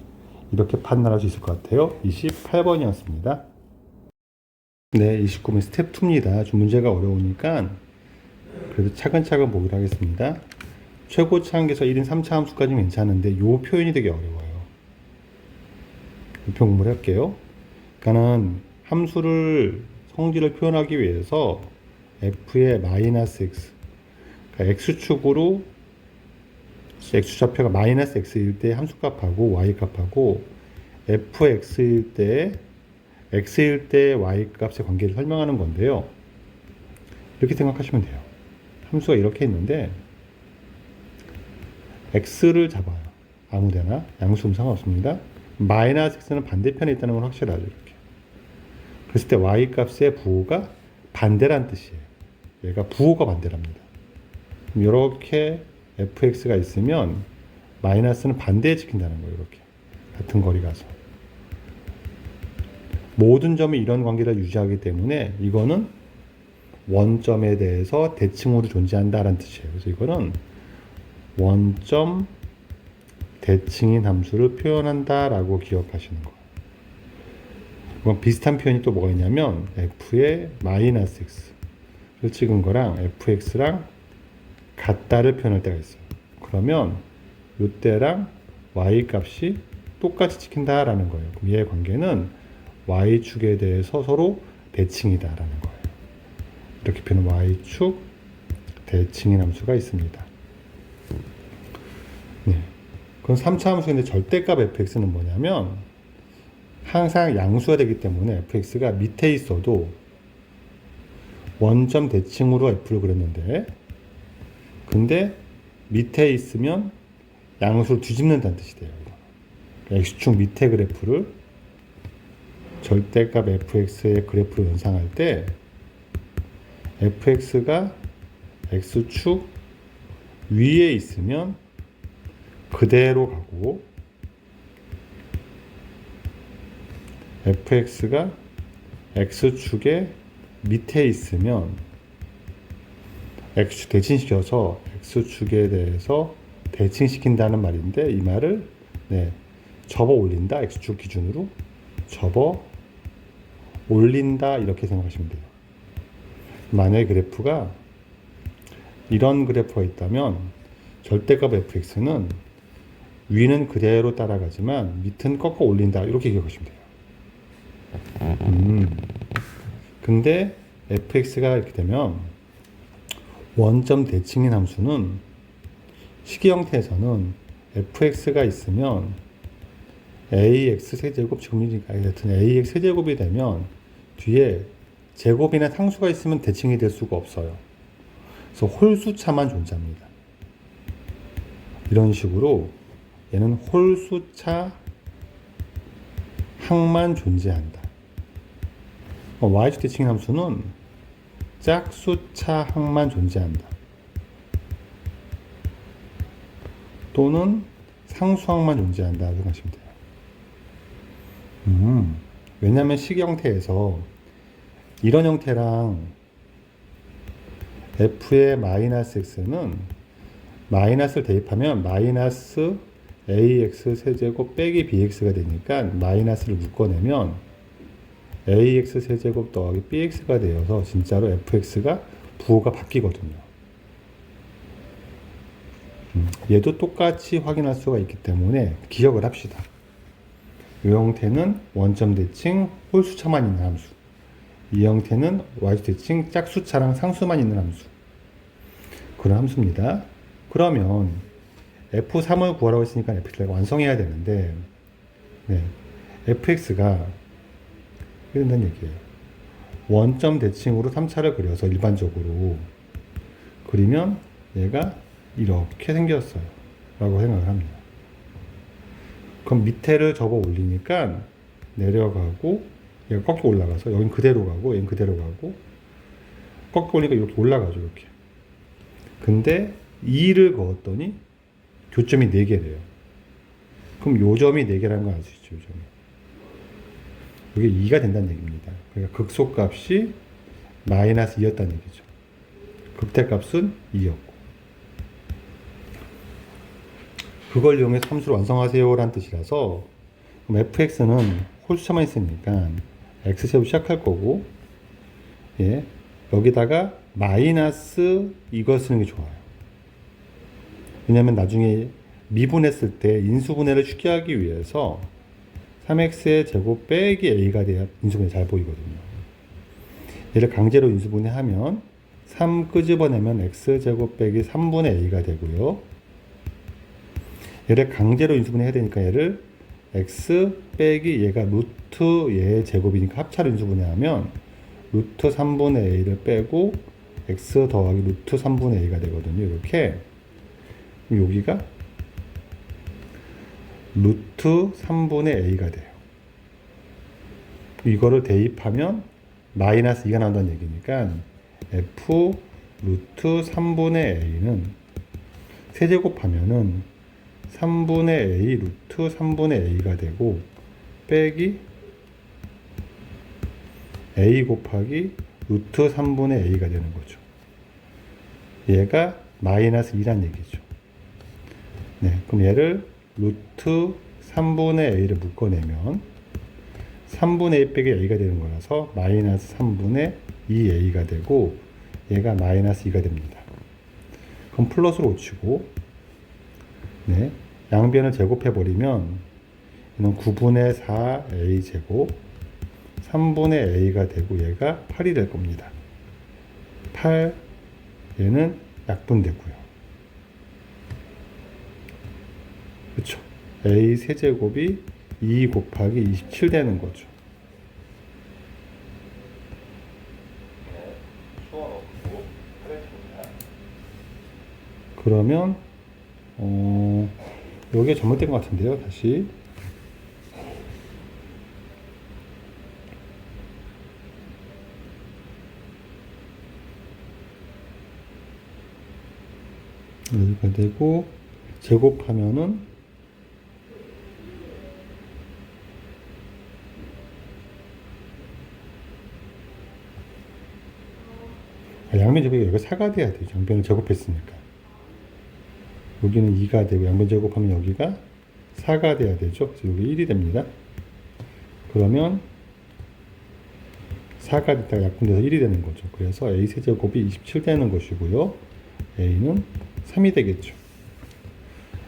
이렇게 판단할 수 있을 것 같아요. 28번이었습니다. 네, 29번 스텝 2입니다. 좀 문제가 어려우니까 그래도 차근차근 보기로 하겠습니다. 최고차 한계에서 1인 3차 함수까지는 괜찮은데 이 표현이 되게 어려워요. 이 표현 공부를 할게요. 그러니까는 함수를 성질을 표현하기 위해서 f의 마이너스 x 그러니까 x축으로 x좌표가 마이너스 x일 때 함수값하고 y값하고 fx일 때 x일 때 y값의 관계를 설명하는 건데요. 이렇게 생각하시면 돼요. 함수가 이렇게 있는데 x를 잡아요. 아무데나 양수음 상관없습니다. 마이너스 x는 반대편에 있다는 건 확실하죠. 이렇게. 그랬을 때 y값의 부호가 반대란 뜻이에요. 얘가 부호가 반대랍니다. 이렇게 fx가 있으면 마이너스는 반대에 지킨다는 거예요. 이렇게 같은 거리 가서 모든 점이 이런 관계를 유지하기 때문에 이거는 원점에 대해서 대칭으로 존재한다라는 뜻이에요. 그래서 이거는 원점 대칭인 함수를 표현한다라고 기억하시는 거예요. 이건 비슷한 표현이 또 뭐가 있냐면 f의 마이너스 x를 찍은 거랑 fx랑 같다를 표현할 때가 있어요. 그러면 이때랑 y 값이 똑같이 찍힌다라는 거예요. 그럼 얘의 관계는 y축에 대해서 서로 대칭이다라는 거예요. 이렇게 표현은 y축 대칭인 함수가 있습니다. 네. 그럼 3차 함수인데 절대값 fx는 뭐냐면 항상 양수가 되기 때문에 fx가 밑에 있어도 원점 대칭으로 f를 그렸는데 근데 밑에 있으면 양수를 뒤집는다는 뜻이 돼요. x축 밑에 그래프를 절대값 fx의 그래프로 연상할 때 fx가 x축 위에 있으면 그대로 가고 fx가 x축의 밑에 있으면 x축 대칭시켜서 x축에 대해서 대칭시킨다는 말인데 이 말을 접어 올린다 x축 기준으로 접어 올린다 이렇게 생각하시면 돼요. 만약에 그래프가 이런 그래프가 있다면 절대값 fx는 위는 그대로 따라가지만 밑은 꺾어 올린다. 이렇게 기억하시면 돼요. 근데 fx가 이렇게 되면 원점 대칭인 함수는 식이 형태에서는 fx가 있으면 ax 세제곱 지금이니까 하여튼 ax 세제곱이 되면 뒤에 제곱이나 상수가 있으면 대칭이 될 수가 없어요. 그래서 홀수차만 존재합니다. 이런 식으로 얘는 홀수차 항만 존재한다. y축 대칭 함수는 짝수차 항만 존재한다. 또는 상수항만 존재한다 생각하시면 돼요. 왜냐하면 식 형태에서 이런 형태랑 f의 마이너스 x는 마이너스를 대입하면 마이너스 ax 세제곱 빼기 bx가 되니까 마이너스를 묶어내면 ax 세제곱 더하기 bx가 되어서 진짜로 fx가 부호가 바뀌거든요. 얘도 똑같이 확인할 수가 있기 때문에 기억을 합시다. 이 형태는 원점 대칭 홀수차만 있는 함수, 이 형태는 y축 대칭 짝수차랑 상수만 있는 함수, 그런 함수입니다. 그러면 f3을 구하라고 했으니까 fx가 완성해야 되는데, 네, fx가 이렇게 된다는 얘기예요. 원점 대칭으로 3차를 그려서 일반적으로 그리면 얘가 이렇게 생겼어요 라고 생각을 합니다. 그럼 밑에를 접어 올리니까 내려가고 얘가 꺾여 올라가서 여긴 그대로 가고 얘는 그대로 가고 꺾여 올리니까 이렇게 올라가죠. 이렇게. 근데 2를 그었더니 교점이 4개래요. 그럼 요점이 4개라는 거 알 수 있죠. 요점이. 이게 2가 된다는 얘기입니다. 그러니까 극소값이 마이너스 2였다는 얘기죠. 극대값은 2였고. 그걸 이용해서 함수를 완성하세요 라는 뜻이라서, 그럼 fx는 홀수차만 있으니까 x제곱 시작할 거고, 예, 여기다가 마이너스 이걸 쓰는 게 좋아요. 왜냐면 나중에 미분했을 때 인수분해를 쉽게 하기 위해서 3x의 제곱 빼기 a가 돼야 인수분해 잘 보이거든요. 얘를 강제로 인수분해하면 3 끄집어내면 x제곱 빼기 3분의 a가 되고요. 얘를 강제로 인수분해 해야 되니까 얘를 x 빼기 얘가 루트 얘의 제곱이니까 합차로 인수분해하면 루트 3분의 a를 빼고 x 더하기 루트 3분의 a가 되거든요. 이렇게. 여기가 루트 3분의 a가 돼요. 이거를 대입하면 마이너스 2가 나온다는 얘기니까 f 루트 3분의 a는 세제곱하면은 3분의 a 루트 3분의 a가 되고 빼기 a 곱하기 루트 3분의 a가 되는 거죠. 얘가 마이너스 2란 얘기죠. 네, 그럼 얘를 루트 3분의 a를 묶어내면 3분의 a 빼기 a가 되는 거라서 마이너스 3분의 2a가 되고 얘가 마이너스 2가 됩니다. 그럼 플러스로 고치고, 네, 양변을 제곱해버리면 얘는 9분의 4a 제곱 3분의 a가 되고 얘가 8이 될 겁니다. 8, 얘는 약분되고요. 그쵸? a 세제곱이 2 곱하기 27 되는 거죠. 그러면 여기에 잘못된 것 같은데요. 다시 여기가 되고 제곱하면은 양변 제곱이 여기가 4가 돼야 돼요. 양변을 제곱했으니까. 여기는 2가 되고 양변 제곱하면 여기가 4가 돼야 되죠. 그래서 여기 1이 됩니다. 그러면 4가 됐다가 약분돼서 1이 되는 거죠. 그래서 a 세제곱이 27 되는 것이고요. a는 3이 되겠죠.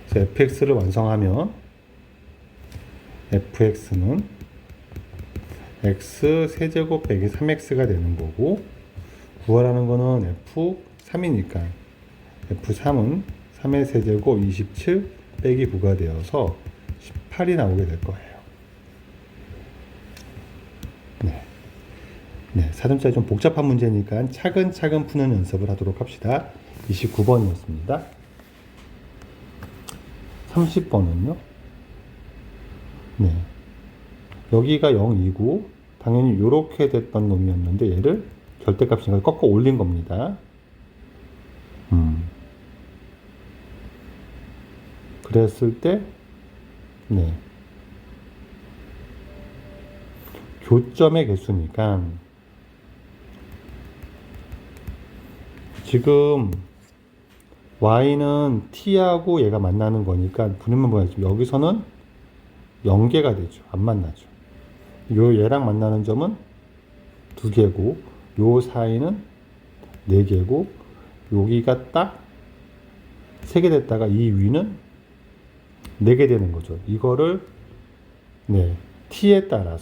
그래서 fx를 완성하면 fx는 x 세제곱 빼기 3x가 되는 거고, 구하라는 거는 f3이니까 f3은 3의 세제곱 27 빼기 9가 되어서 18이 나오게 될 거예요. 네, 4점짜리 좀 복잡한 문제니까 차근차근 푸는 연습을 하도록 합시다. 29번이었습니다. 30번은요? 네. 여기가 0이고, 당연히 이렇게 됐던 놈이었는데, 얘를 절대값이니까 꺾어 올린 겁니다. 그랬을 때, 네. 교점의 개수니까, 지금 y는 t하고 얘가 만나는 거니까 분위만 보야지. 여기서는 0개가 되죠. 안 만나죠. 요 얘랑 만나는 점은 2개고, 요 사이는 4개고, 여기가 딱 3개 됐다가 이 위는 4개 되는 거죠. 이거를 네, t에 따라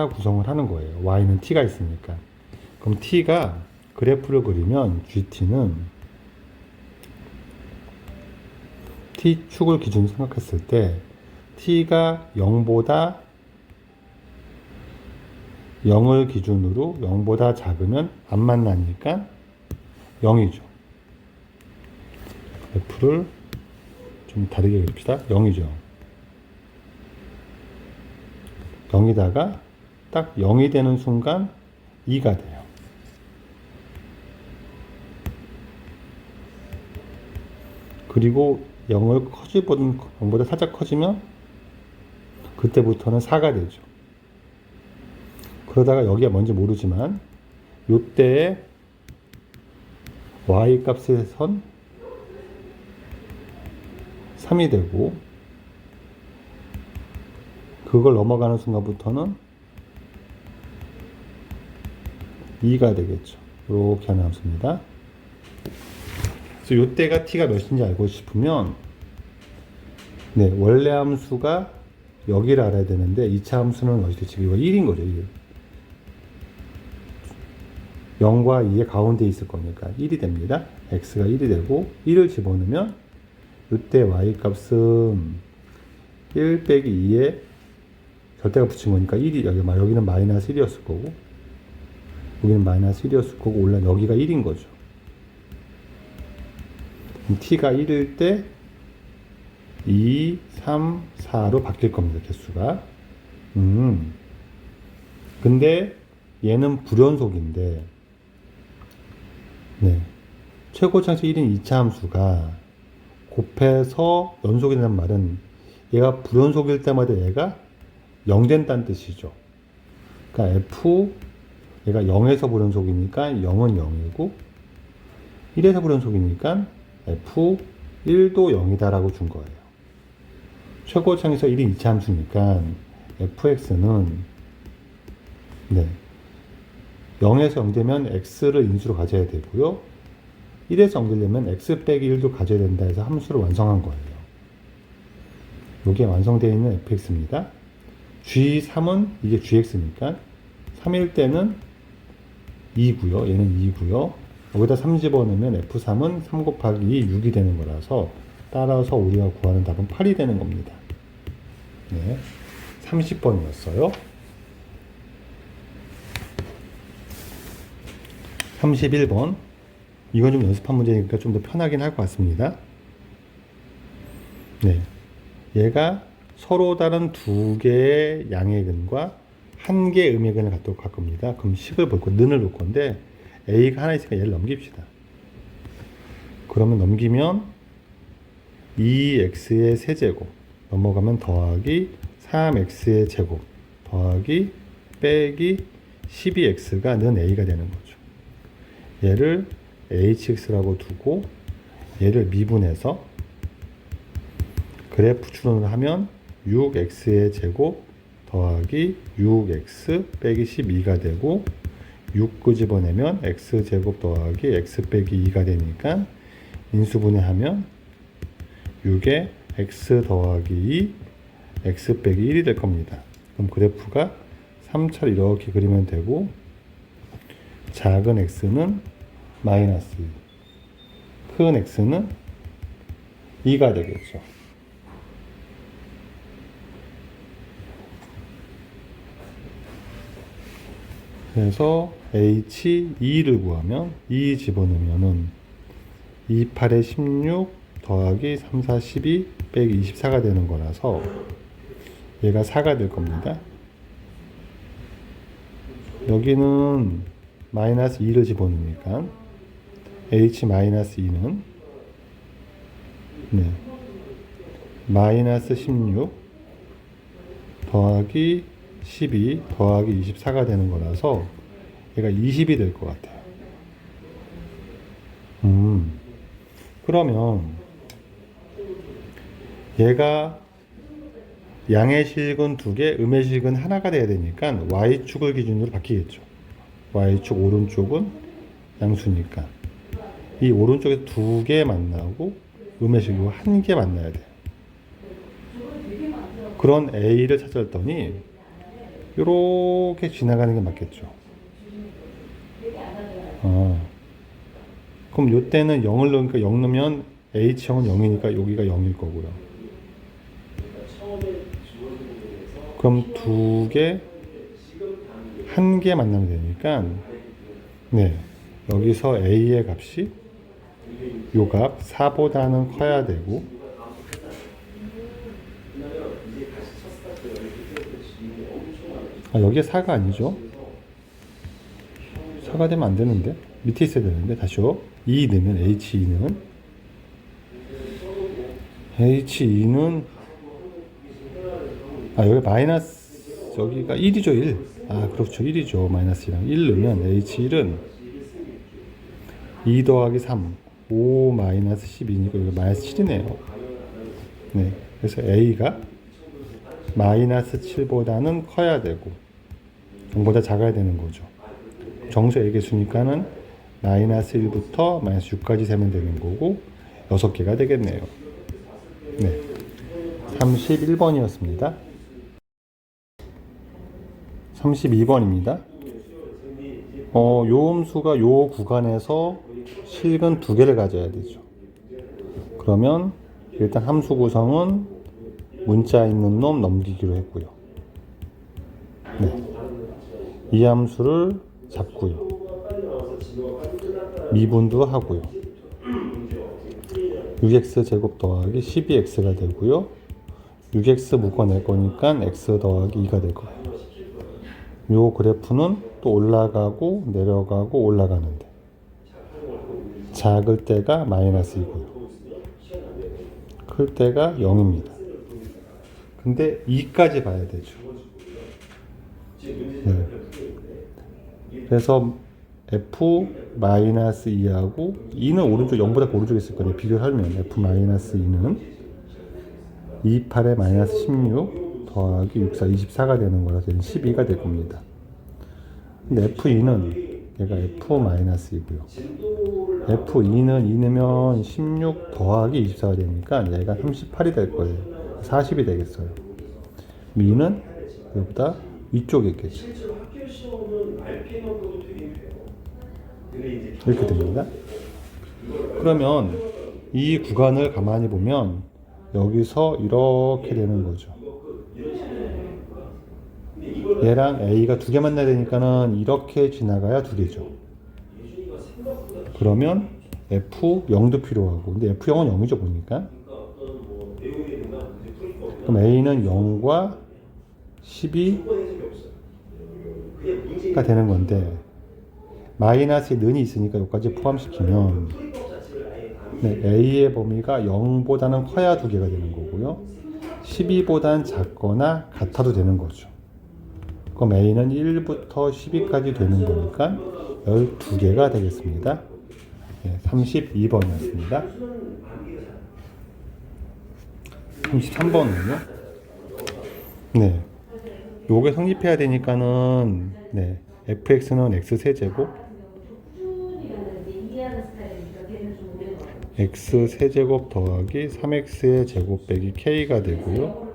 구성을 하는 거예요. y는 t가 있으니까. 그럼 t가 그래프를 그리면 gt는 t축을 기준으로 생각했을 때 t가 0을 기준으로 0보다 작으면 안 만나니까 0이죠. 그래프를 좀 다르게 그립시다. 0이죠. 0이다가 딱 0이 되는 순간 2가 돼요. 그리고 0보다 살짝 커지면 그때부터는 4가 되죠. 그러다가 여기가 뭔지 모르지만 요때에 y 값의 선 3이 되고, 그걸 넘어가는 순간부터는 2가 되겠죠. 이렇게 하나 남습니다. 그래서 요때가 t가 몇인지 알고 싶으면 네, 원래 함수가 여기를 알아야 되는데 2차 함수는 어디 있지? 이거 1인 거죠. 1. 0과 2의 가운데 있을 거니까 1이 됩니다. x가 1이 되고 1을 집어넣으면 이때 y 값은 1 빼기 2에 절대가 붙인 거니까 1이 여기는 마이너스 1이었을 거고, 여기는 마이너스 1이었을 거고, 올라 여기가 1인 거죠. t가 1일 때 2, 3, 4로 바뀔 겁니다. 개수가. 근데 얘는 불연속인데, 네, 최고차항수 1인 2차 함수가 곱해서 연속이 된다는 말은 얘가 불연속일 때마다 얘가 0 된다는 뜻이죠. 그러니까 얘가 0에서 불연속이니까 0은 0이고 1에서 불연속이니까 f1도 0이다라고 준 거예요. 최고차항에서 1인 2차 함수니까 fx는 네, 0에서 0 되면 x를 인수로 가져야 되고요. 1에서 0 되려면 x 빼기 1도 가져야 된다 해서 함수를 완성한 거예요. 이게 완성되어 있는 fx입니다. g3은 이게 gx니까 3일 때는 2고요. 얘는 2고요. 여기다 3 집어넣으면 f3은 3 곱하기 6이 되는 거라서 따라서 우리가 구하는 답은 8이 되는 겁니다. 네, 30번이었어요. 31번. 이건 좀 연습한 문제니까 좀 더 편하긴 할 것 같습니다. 네, 얘가 서로 다른 두 개의 양의근과 한 개의 음의근을 갖도록 할 겁니다. 그럼 10을 볼 거, 는을 놓을 건데 a가 하나 있으니까 얘를 넘깁시다. 그러면 넘기면 2x의 세제곱 넘어가면 더하기 3x의 제곱 더하기 빼기 12x가 는 a가 되는 거죠. 얘를 hx라고 두고 얘를 미분해서 그래프 추론을 하면 6x의 제곱 더하기 6x 빼기 12가 되고, 6 끄집어내면 x제곱 더하기 x 빼기 2가 되니까 인수분해하면 6에 x 더하기 2, x 빼기 1이 될 겁니다. 그럼 그래프가 3차를 이렇게 그리면 되고 작은 x는 마이너스 2, 큰 x는 2가 되겠죠. 그래서 h2를 구하면 2 집어넣으면은 2, 8에 16 더하기 3, 4, 12 빼기 24가 되는 거라서 얘가 4가 될 겁니다. 여기는 마이너스 2를 집어넣으니까 h 마이너스 2는 마이너스 16 더하기 12 더하기 24가 되는 거라서 얘가 20이 될 것 같아요. 그러면 얘가 양의 식은 2개, 음의 식은 하나가 돼야 되니까 y축을 기준으로 바뀌겠죠. y축 오른쪽은 양수니까 이 오른쪽에 2개 만나고 음의 식이 1개 만나야 돼요. 그런 a를 찾았더니 이렇게 지나가는 게 맞겠죠. 그럼 이때는 0을 넣으니까 0 넣으면 h형은 0이니까 여기가 0일 거고요. 그럼 2개, 1개 만나면 되니까 여기서 a의 값이 요 값 4보다는 커야 되고 여기에 4가 아니죠. 4가 되면 안 되는데 밑에 있어야 되는데 다시요. 2 넣으면 H2는 여기 마이너스 여기가 1이죠. 1. 그렇죠. 1이죠. 마이너스 1이랑 1 넣으면 H1은 2 더하기 3 5 마이너스 12니까 여기 마이너스 7이네요. 그래서 A가 마이너스 7보다는 커야 되고 0보다 작아야 되는 거죠. 정수 A 개수니까는 마이너스 1부터 마이너스 6까지 세면 되는 거고 6개가 되겠네요. 31번이었습니다. 32번입니다. 요 함수가 요 구간에서 식은 2개를 가져야 되죠. 그러면 일단 함수 구성은 문자 있는 놈 넘기기로 했고요. 이 함수를 잡고요. 미분도 하고요. 6x 제곱 더하기 12x가 되고요. 6x 묶어낼 거니까 x 더하기 2가 될 거예요. 요 그래프는 또 올라가고 내려가고 올라가는데 작을 때가 마이너스 2고요. 클 때가 0입니다. 근데 2까지 봐야 되죠. 그래서 f-2하고 2는 오른쪽 0보다 오른쪽에 있을 거예요. 비교를 하면 f-2는 2, 8에 마이너스 16 더하기 6, 4, 24가 되는 거라서 12가 될 겁니다. 근데 f2는 얘가 f-2고요. f2는 2 넣으면 16 더하기 24가 되니까 얘가 38이 될 거예요. 40이 되겠어요. 미는 여기보다 위쪽에 있겠죠. 이렇게 됩니다. 그러면 이 구간을 가만히 보면 여기서 이렇게 되는 거죠. 얘랑 A가 2개 만나야 되니까는 이렇게 지나가야 2개죠. 그러면 F0도 필요하고, 근데 F0은 0이죠, 보니까. 그럼 A는 0과 12가 되는 건데, 마이너스의 는이 있으니까 여기까지 포함시키면, A의 범위가 0보다는 커야 2개가 되는 거고요. 12보다는 작거나 같아도 되는 거죠. 그럼 A는 1부터 12까지 되는 거니까 12개가 되겠습니다. 32번이었습니다. 33번은요? 요게 성립해야 되니까는, fx는 x 세제곱 x 세제곱 더하기 3x의 제곱 빼기 k가 되고요.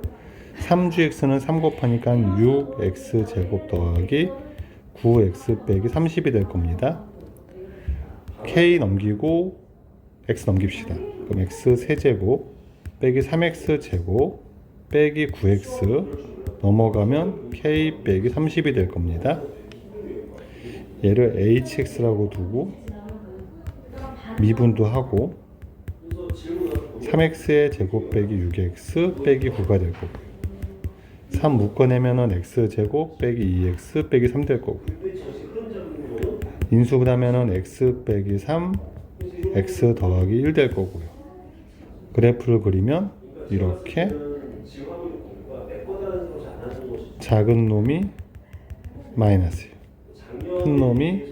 3주x는 3 곱하니까 6x 제곱 더하기 9x 빼기 30이 될 겁니다. k 넘기고 x 넘깁시다. 그럼 x 세제곱 빼기 3x 제곱 빼기 9x 넘어가면 k 빼기 30이 될 겁니다. 얘를 hx라고 두고 미분도 하고 3x의 제곱 빼기 6x 빼기 9가 될 거고요. 3 묶어내면은 x제곱 빼기 2x 빼기 3 될 거고요. 인수분 하면은 x 빼기 3 x 더하기 1 될 거고요. 그래프를 그리면 이렇게 작은 놈이 마이너스예요. 큰 놈이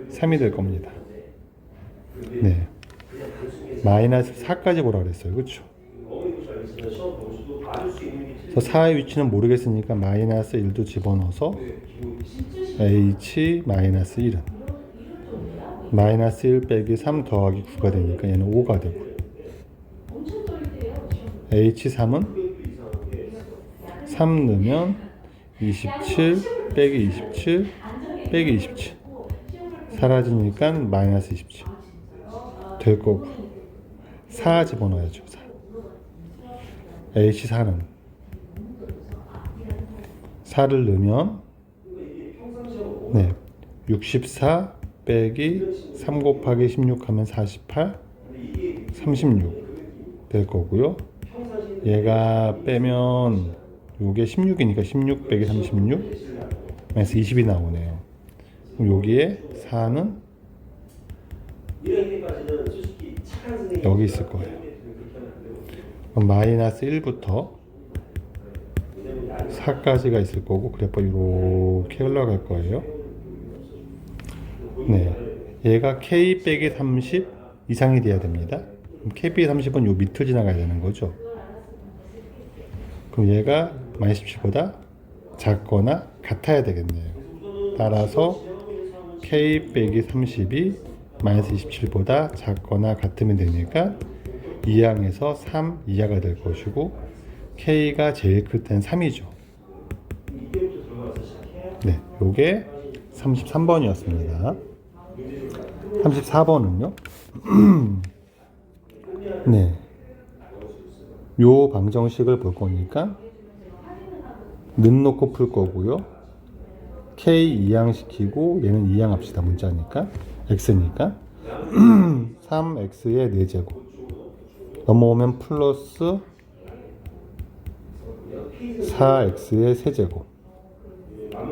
3이 될 겁니다. 네. 마이너스 4까지 보라 그랬어요. 그렇죠? 그래서 4의 위치는 모르겠으니까 마이너스 1도 집어넣어서 h 마이너스 1은 마이너스 1 빼기 3 더하기 9가 되니까 얘는 5가 되고요. h3은 3 넣으면 27 빼기 27 빼기 27 사라지니까 마이너스 27 될 거고 4 집어넣어야죠. 4. h4는 4를 넣으면 네 64 빼기 3 곱하기 16 하면 48 36 될 거고요. 얘가 빼면 요게 16이니까 16 빼기 36 마이너스 20이 나오네요. 그럼 여기에 4는 여기 있을 거예요. 그럼 마이너스 1부터 4까지가 있을 거고 그래프 이렇게 흘러갈 거예요. 네, 얘가 k 빼기 30 이상이 돼야 됩니다. 그럼 k 빼기 30은 요 밑을 지나가야 되는 거죠. 그럼 얘가 마이너스 17보다 작거나 같아야 되겠네요. 따라서 k 빼기 30이 마이너스 27보다 작거나 같으면 되니까 2항에서 3 이하가 될 것이고 k가 제일 클 땐 3이죠. 네, 요게 33번이었습니다. 34번은요. 네, 요 방정식을 볼 거니까 는 놓고 풀 거고요. k 2항 시키고 얘는 2항 합시다. 문자니까 x니까 3x의 4제곱 넘어오면 플러스 4x의 세제곱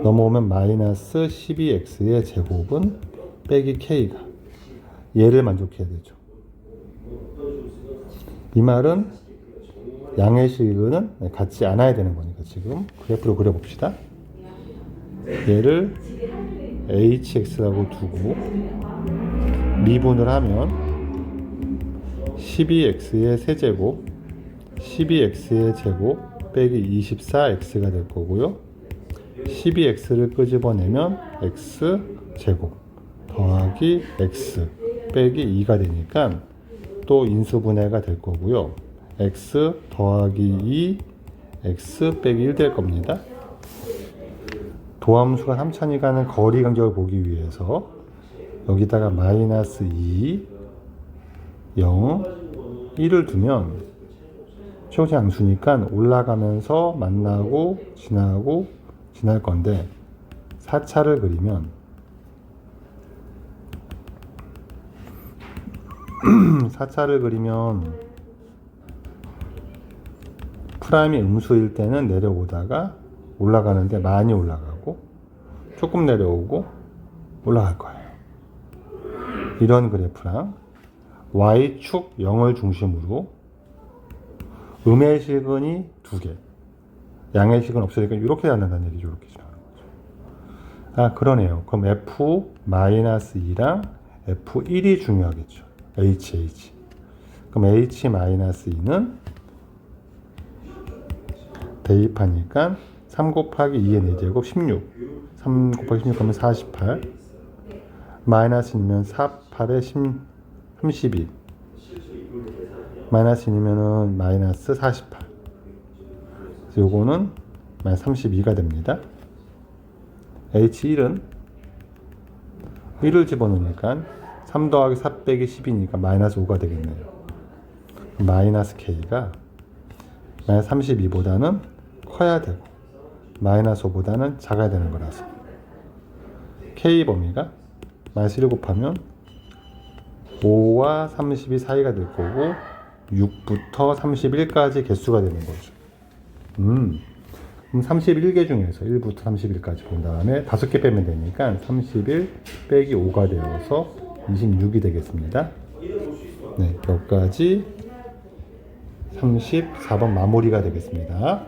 넘어오면 마이너스 12x의 제곱은 빼기 k가 얘를 만족해야 되죠. 이 말은 양의 식은 같지 않아야 되는 거니까 지금 그래프로 그려봅시다. 얘를 hx라고 두고 미분을 하면 12x의 세제곱 12x의 제곱 빼기 24x가 될 거고요. 12x를 끄집어내면 x제곱 더하기 x 빼기 2가 되니까 또 인수분해가 될 거고요. x 더하기 2 x 빼기 1 될 겁니다. 도함수가 3차니 가는 거리 간격을 보기 위해서 여기다가 마이너스 2 0 1을 두면 최고치 양수니까 올라가면서 만나고 지나고 지날 건데 4차를 그리면 4차를 그리면 프라임이 음수일 때는 내려오다가 올라가는데 많이 올라가고 조금 내려오고 올라갈 거예요. 이런 그래프랑 Y축 0을 중심으로 음의 실근이 2개 양의 식은 없으니까 이렇게 나눈다는 얘기죠. 이렇게 나누는 거죠. 아, 그러네요. 그럼 F-2랑 F1이 중요하겠죠. HH. 그럼 H-2는 대입하니까 3 곱하기 2의 4제곱 16. 3 곱하기 16 하면 48. 마이너스 2면 4, 8에 32. 마이너스 2면은 마이너스 48. 그래서 요거는 마이너스 32가 됩니다. H1은 1을 집어넣으니까 3 더하기 4 빼기 10이니까 마이너스 5가 되겠네요. 마이너스 K가 마이너스 32보다는 커야 되고 마이너스 5보다는 작아야 되는 거라서 K 범위가 마이너스 1 곱하면 5와 30이 사이가 될 거고 6부터 31까지 개수가 되는 거죠. 그럼 31개 중에서 1부터 31까지 본 다음에 5개 빼면 되니까 31 빼기 5가 되어서 26이 되겠습니다. 네, 여기까지 34번 마무리가 되겠습니다.